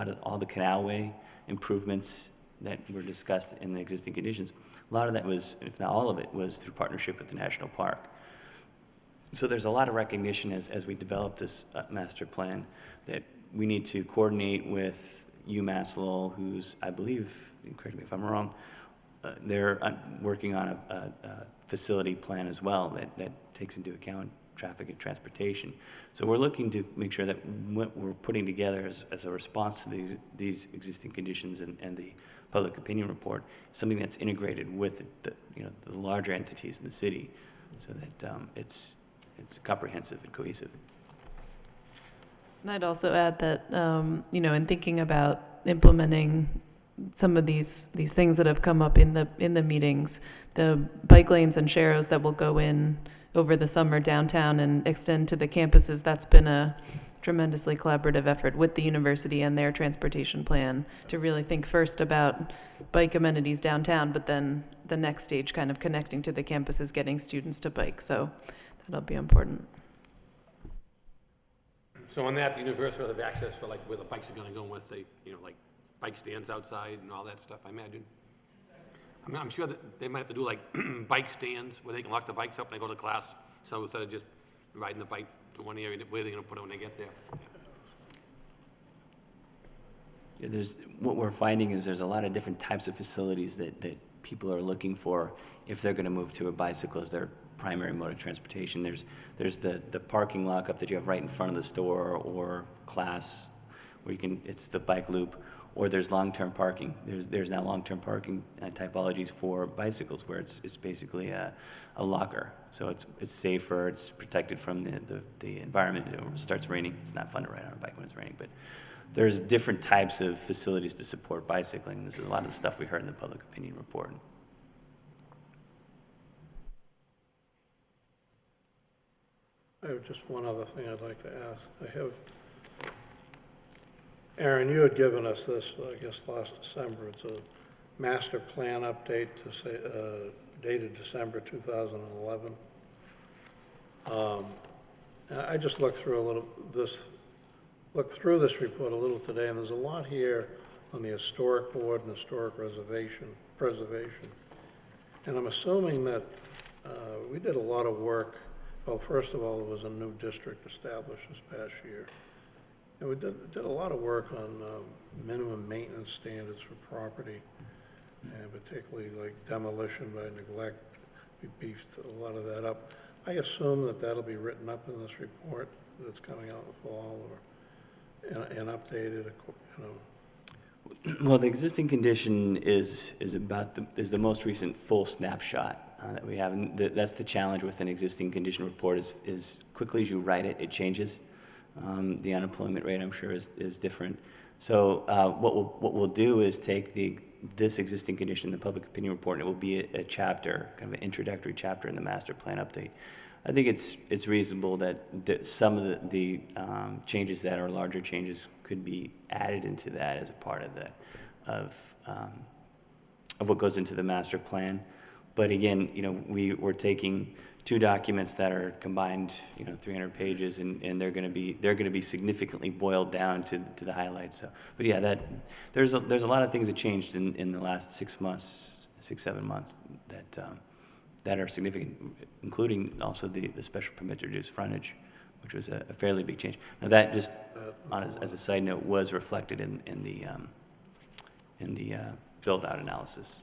of all the canalway improvements that were discussed in the existing conditions, a lot of that was, if not all of it, was through partnership with the National Park. So there's a lot of recognition as we develop this master plan that we need to coordinate with UMass Lowell, who's, I believe, correct me if I'm wrong, they're working on a facility plan as well that takes into account traffic and transportation. So we're looking to make sure that what we're putting together as a response to these existing conditions and the public opinion report, something that's integrated with the larger entities in the city, so that it's comprehensive and cohesive. And I'd also add that, in thinking about implementing some of these things that have come up in the meetings, the bike lanes and sharrows that will go in over the summer downtown and extend to the campuses, that's been a tremendously collaborative effort with the university and their transportation plan to really think first about bike amenities downtown, but then the next stage kind of connecting to the campuses, getting students to bike. So that'll be important. So on that, the university will have access for like where the bikes are gonna go with the, like bike stands outside and all that stuff, I imagine. I'm sure that they might have to do like bike stands where they can lock the bikes up and they go to class. So instead of just riding the bike to one area, where are they gonna put it when they get there? Yeah, what we're finding is there's a lot of different types of facilities that people are looking for if they're gonna move to a bicycle as their primary mode of transportation. There's the parking lockup that you have right in front of the store, or class, where it's the bike loop, or there's long-term parking. There's now long-term parking typologies for bicycles, where it's basically a locker. So it's safer, it's protected from the environment. It starts raining. It's not fun to ride on a bike when it's raining, but there's different types of facilities to support bicycling. This is a lot of the stuff we heard in the public opinion report. I have just one other thing I'd like to ask. Aaron, you had given us this, I guess, last December. It's a master plan update dated December 2011. I just looked through this report a little today, and there's a lot here on the historic board and historic preservation. And I'm assuming that we did a lot of work. Well, first of all, there was a new district established this past year. And we did a lot of work on minimum maintenance standards for property, and particularly like demolition by neglect. We beefed a lot of that up. I assume that that'll be written up in this report that's coming out in the fall, or and updated, Well, the existing condition is the most recent full snapshot that we have, and that's the challenge with an existing condition report is quickly as you write it, it changes. The unemployment rate, I'm sure, is different. So what we'll do is take this existing condition, the public opinion report, and it will be a chapter, kind of an introductory chapter in the master plan update. I think it's reasonable that some of the changes that are larger changes could be added into that as a part of what goes into the master plan. But again, we're taking two documents that are combined, 300 pages, and they're going to be significantly boiled down to the highlights. So, but yeah, there's a lot of things that changed in the last 6 months, 7 months that are significant, including also the special permit to reduce frontage, which was a fairly big change. Now that just, as a side note, was reflected in the build-out analysis.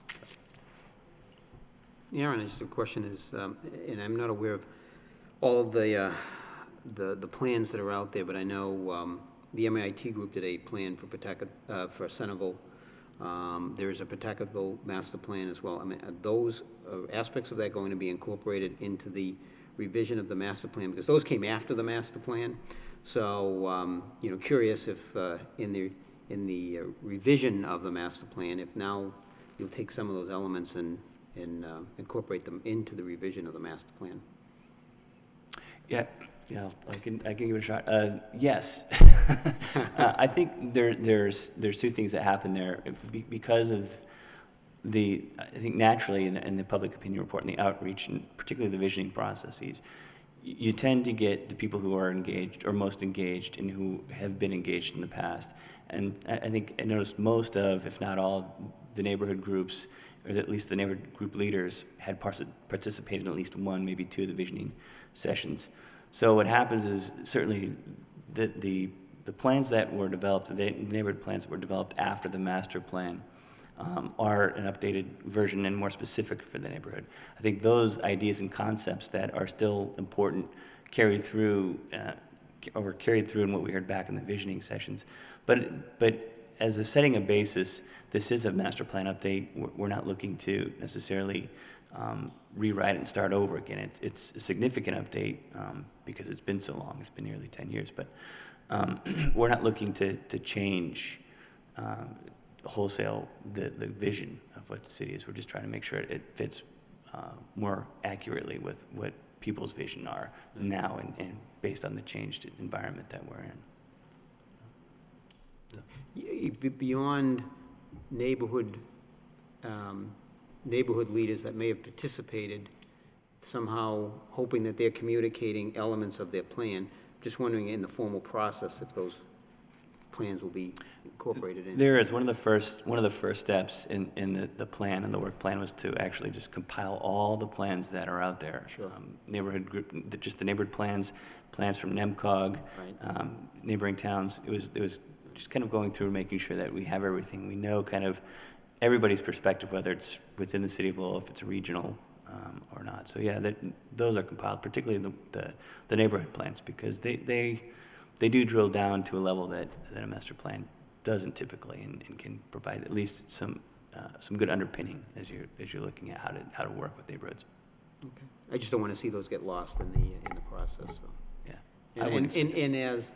Aaron, just a question is, and I'm not aware of all of the plans that are out there, but I know the MIT group did a plan for Centerville. There's a Pawtuckettville master plan as well. I mean, are those aspects of that going to be incorporated into the revision of the master plan? Because those came after the master plan. So, curious if in the revision of the master plan, if now you'll take some of those elements and incorporate them into the revision of the master plan. Yeah, I can give it a shot. Yes, I think there's two things that happen there because of I think naturally in the public opinion report and the outreach, and particularly the visioning processes, you tend to get the people who are engaged or most engaged and who have been engaged in the past. And I think I noticed most of, if not all, the neighborhood groups, or at least the neighborhood group leaders, had participated in at least one, maybe two of the visioning sessions. So what happens is certainly the plans that were developed, the neighborhood plans that were developed after the master plan are an updated version and more specific for the neighborhood. I think those ideas and concepts that are still important carried through, in what we heard back in the visioning sessions. But as a setting a basis, this is a master plan update. We're not looking to necessarily rewrite it and start over again. It's a significant update because it's been so long. It's been nearly 10 years. But we're not looking to change wholesale the vision of what the city is. We're just trying to make sure it fits more accurately with what people's vision are now and based on the changed environment that we're in. Beyond neighborhood leaders that may have participated, somehow hoping that they're communicating elements of their plan, just wondering in the formal process if those plans will be incorporated in. There is. One of the first steps in the plan, and the work plan, was to actually just compile all the plans that are out there. Sure. Neighborhood group, just the neighborhood plans from NEMCOG, Right. Neighboring towns. It was just kind of going through and making sure that we have everything. We know kind of everybody's perspective, whether it's within the city of Lowell, if it's regional or not. So yeah, those are compiled, particularly the neighborhood plans, because they do drill down to a level that a master plan doesn't typically, and can provide at least some good underpinning as you're looking at how to work with neighborhoods. Okay. I just don't want to see those get lost in the process, so. Yeah. I wouldn't expect that. And as,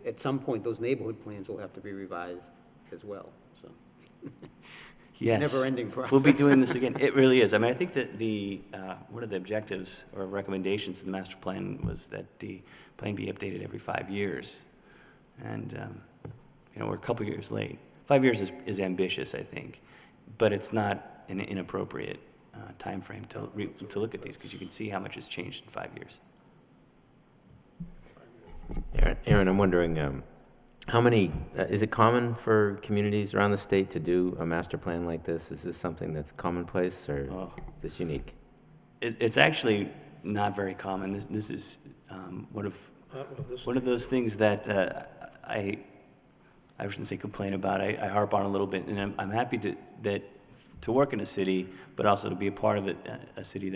at some point, those neighborhood plans will have to be revised as well, so. Yes. Never-ending process. We'll be doing this again. It really is. I mean, I think that one of the objectives or recommendations in the master plan was that the plan be updated every 5 years. And, we're a couple years late. 5 years is ambitious, I think, but it's not an inappropriate timeframe to look at these, because you can see how much has changed in 5 years. Aaron, I'm wondering, how many, is it common for communities around the state to do a master plan like this? Is this something that's commonplace, or is this unique? It's actually not very common. This is one of those things that I shouldn't say complain about. I harp on a little bit, and I'm happy to work in a city, but also to be a part of a city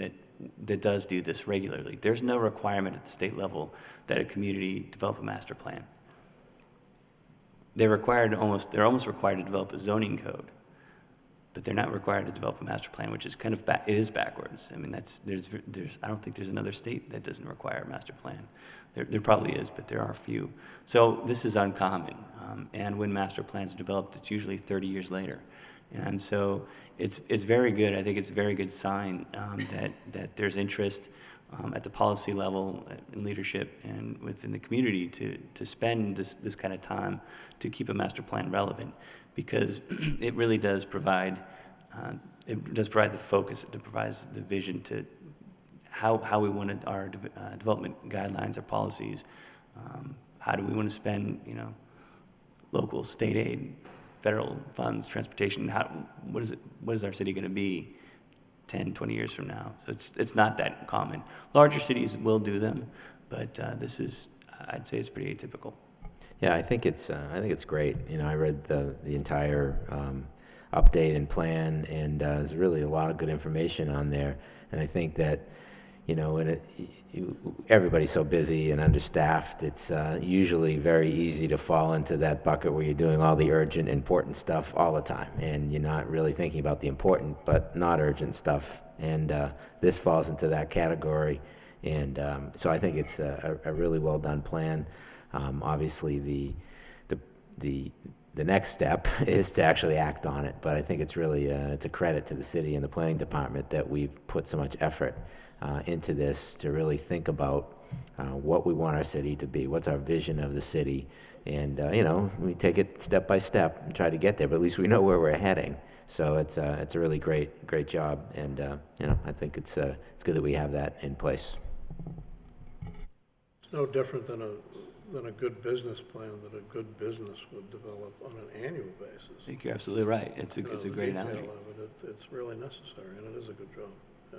that does do this regularly. There's no requirement at the state level that a community develop a master plan. They're almost required to develop a zoning code, but they're not required to develop a master plan, which is kind of it is backwards. I mean, I don't think there's another state that doesn't require a master plan. There probably is, but there are few. So this is uncommon, and when master plans are developed, it's usually 30 years later. And so it's very good. I think it's a very good sign that there's interest at the policy level, in leadership, and within the community to spend this kind of time to keep a master plan relevant, because it really does provide the focus, it provides the vision to how we want our development guidelines, our policies, how do we want to spend local, state aid, federal funds, transportation, what is our city going to be 10, 20 years from now? So it's not that common. Larger cities will do them, but I'd say it's pretty atypical. Yeah, I think it's great. I read the entire update and plan, and there's really a lot of good information on there. And I think that, everybody's so busy and understaffed, it's usually very easy to fall into that bucket where you're doing all the urgent, important stuff all the time, and you're not really thinking about the important but not urgent stuff. And this falls into that category. And so I think it's a really well done plan. Obviously, the next step is to actually act on it. But I think it's really it's a credit to the city and the planning department that we've put so much effort into this to really think about what we want our city to be, what's our vision of the city, and we take it step by step and try to get there. But at least we know where we're heading. So it's a really great job, and I think it's good that we have that in place. It's no different than a good business plan that a good business would develop on an annual basis. I think you're absolutely right. It's a great analogy. The detail of it, it's really necessary, and it is a good job. Yeah.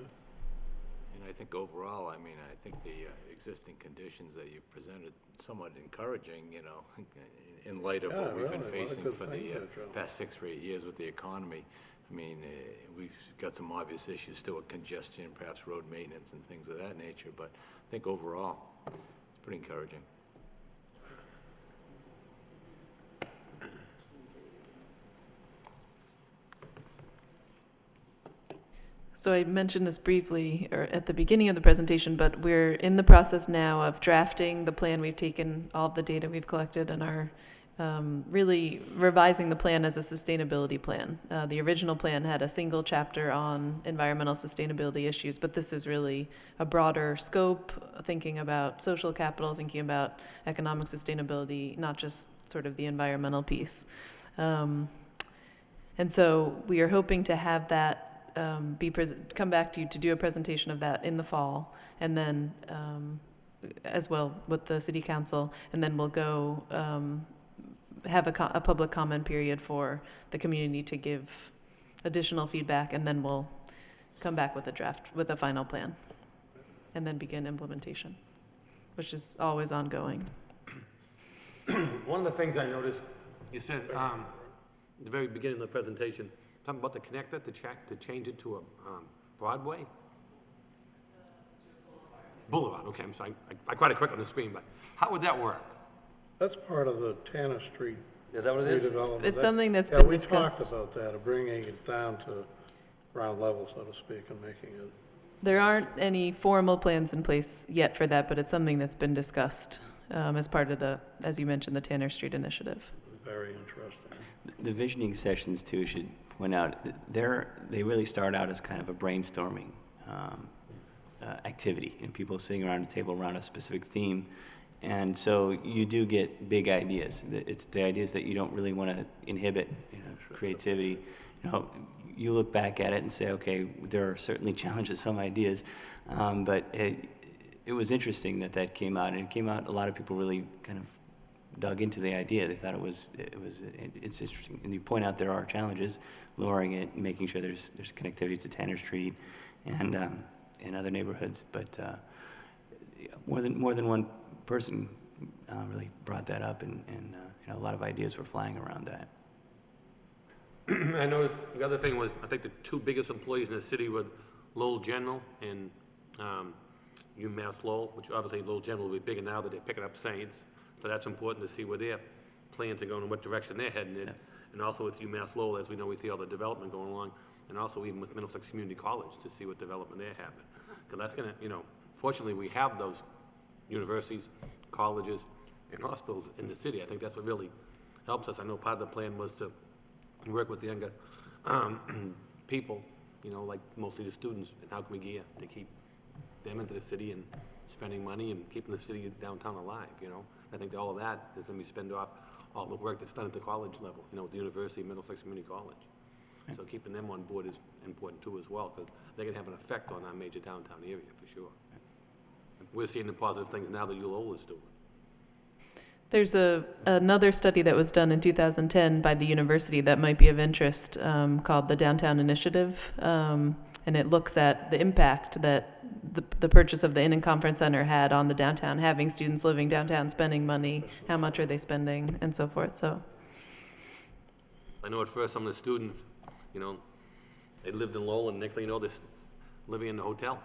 And I think overall, I think the existing conditions that you've presented somewhat encouraging, in light of what we've been really, a lot of facing good for things the there, Joe. past 6 or 8 years with the economy. I mean, we've got some obvious issues still with congestion, perhaps road maintenance and things of that nature, but I think overall, it's pretty encouraging. So I mentioned this briefly or at the beginning of the presentation, but we're in the process now of drafting the plan. We've taken all of the data we've collected and are really revising the plan as a sustainability plan. The original plan had a single chapter on environmental sustainability issues, but this is really a broader scope, thinking about social capital, thinking about economic sustainability, not just sort of the environmental piece. And so we are hoping to have that come back to you to do a presentation of that in the fall, and then as well with the city council, and then we'll go have a public comment period for the community to give additional feedback, and then we'll come back with a draft, with a final plan, and then begin implementation, which is always ongoing. One of the things I noticed, you said, at the very beginning of the presentation, something about the connector to change it to a Broadway? Boulevard, okay, I'm sorry. I quite quick on the screen, but how would that work? That's part of the Tanner Street Is that what it is? redevelopment. It's something that's been discussed. Yeah, we talked about that, of bringing it down to ground level, so to speak, and making it. There aren't any formal plans in place yet for that, but it's something that's been discussed as part of the, as you mentioned, the Tanner Street initiative. Very interesting. The visioning sessions too, should point out, they really start out as kind of a brainstorming activity, people sitting around a table around a specific theme. And so you do get big ideas. It's the ideas that you don't really want to inhibit, creativity. You look back at it and say, okay, there are certainly challenges, some ideas, but it was interesting that came out, and it came out, a lot of people really kind of dug into the idea. They thought it's interesting. And you point out there are challenges, lowering it, and making sure there's connectivity to Tanner Street and other neighborhoods. But more than one person really brought that up, and a lot of ideas were flying around that. I noticed the other thing was, I think the two biggest employees in the city were Lowell General and UMass Lowell, which obviously Lowell General will be bigger now that they're picking up Saints. So that's important to see where their plans are going and what direction they're heading in. And also with UMass Lowell, as we know, we see all the development going along, and also even with Middlesex Community College to see what development they're having. Because that's going to, fortunately, we have those universities, colleges, and hospitals in the city. I think that's what really helps us. I know part of the plan was to work with the younger people, like mostly the students, and how can we gear to keep them into the city and spending money and keeping the city downtown alive, I think all of that is going to be spent off all the work that's done at the college level, with the University of Middlesex Community College. So keeping them on board is important too as well, because they're going to have an effect on our major downtown area for sure. We're seeing the positive things now that Lowell is doing. There's another study that was done in 2010 by the university that might be of interest, called the Downtown Initiative, and it looks at the impact that the purchase of the Inn and Conference Center had on the downtown, having students living downtown, spending money, how much are they spending, and so forth. So I know at first some of the students, they lived in Lowell, and next thing you know, they're living in the hotel.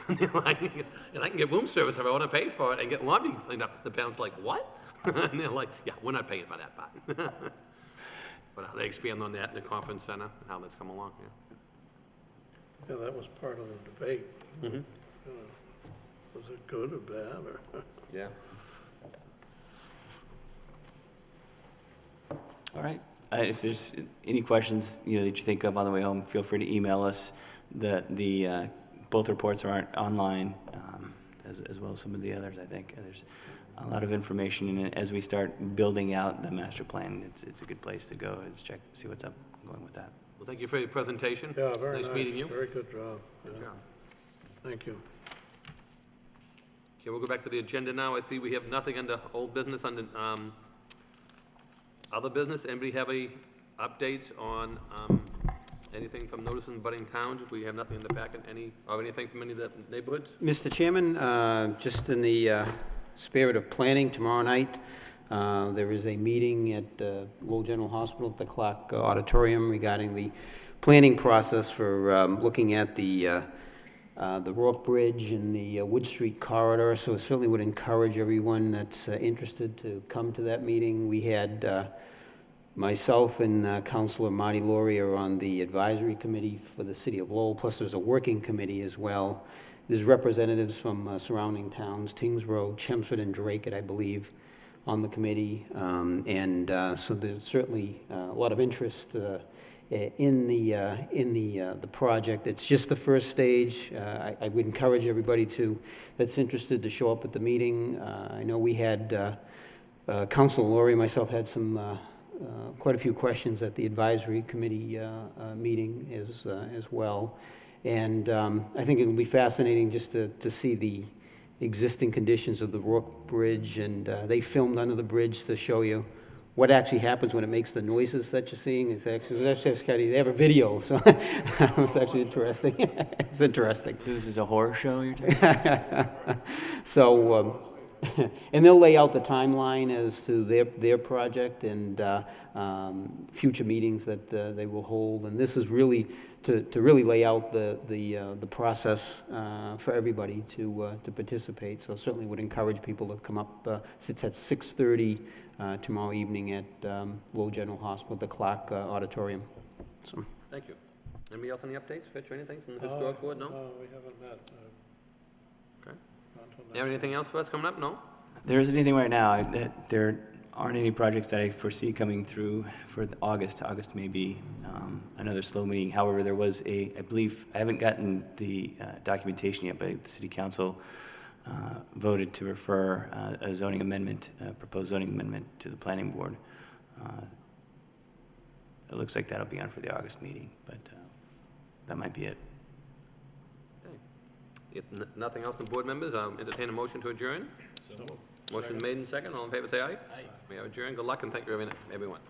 And I can get room service if I want to pay for it and get laundry cleaned up. The parents like, what? And they're like, yeah, we're not paying for that part. But how they expand on that in the conference center and how that's come along, Yeah, that was part of the debate. Mm-hmm. Was it good or bad, or? Yeah. All right. If there's any questions, that you think of on the way home, feel free to email us. Both reports are see as well as some of the others, I think. There's a lot of information in it. As we start building out the master plan, it's a good place to go and see what's going with that. Well, thank you for your presentation. Yeah, very nice. Nice meeting you. Very good job. Good Yeah. job. Thank you. Okay, we'll go back to the agenda now. I see we have nothing under old business, under other business. Anybody have any updates on anything from Notice in Budding Towns? We have nothing in the packet, anything from any of the neighborhoods? Mr. Chairman, just in the spirit of planning, tomorrow night, there is a meeting at Lowell General Hospital at the Clark Auditorium regarding the planning process for looking at the Rourke Bridge and the Wood Street corridor, so certainly would encourage everyone that's interested to come to that meeting. We had myself and Councilor Marty Laurie are on the advisory committee for the city of Lowell, plus there's a working committee as well. There's representatives from surrounding towns, Tingsboro, Chelmsford, and Drake, I believe, on the committee. So there's certainly a lot of interest in the project. It's just the first stage. I would encourage everybody that's interested to show up at the meeting. I know we had, Councilor Laurie and myself had quite a few questions at the advisory committee meeting as well. And I think it'll be fascinating just to see the existing conditions of the Rourke Bridge, and they filmed under the bridge to show you what actually happens when it makes the noises that you're seeing. It's actually they have a video, so it was actually interesting. It's interesting. So this is a horror show you're talking? So, and they'll lay out the timeline as to their project and future meetings that they will hold. And this is really to really lay out the process for everybody to participate. So certainly would encourage people to come up. It's at 6:30 tomorrow evening at Lowell General Hospital, the Clark Auditorium. So. Thank you. Anybody else on the updates, Fitch, or anything from the historic board? No? No, we haven't met. Okay. Not until You have anything else for us coming up? No? There isn't anything right now. There aren't any projects that I foresee coming through for August. August may be another slow meeting. However, there was I believe, I haven't gotten the documentation yet, but the city council voted to refer a zoning amendment, proposed zoning amendment to the planning board. It looks like that'll be on for the August meeting, but that might be it. Okay. If nothing else from board members, I'll entertain a motion to adjourn. Motion made and second. All in favor, say aye. Aye. We have adjourned. Good luck and thank you, everyone.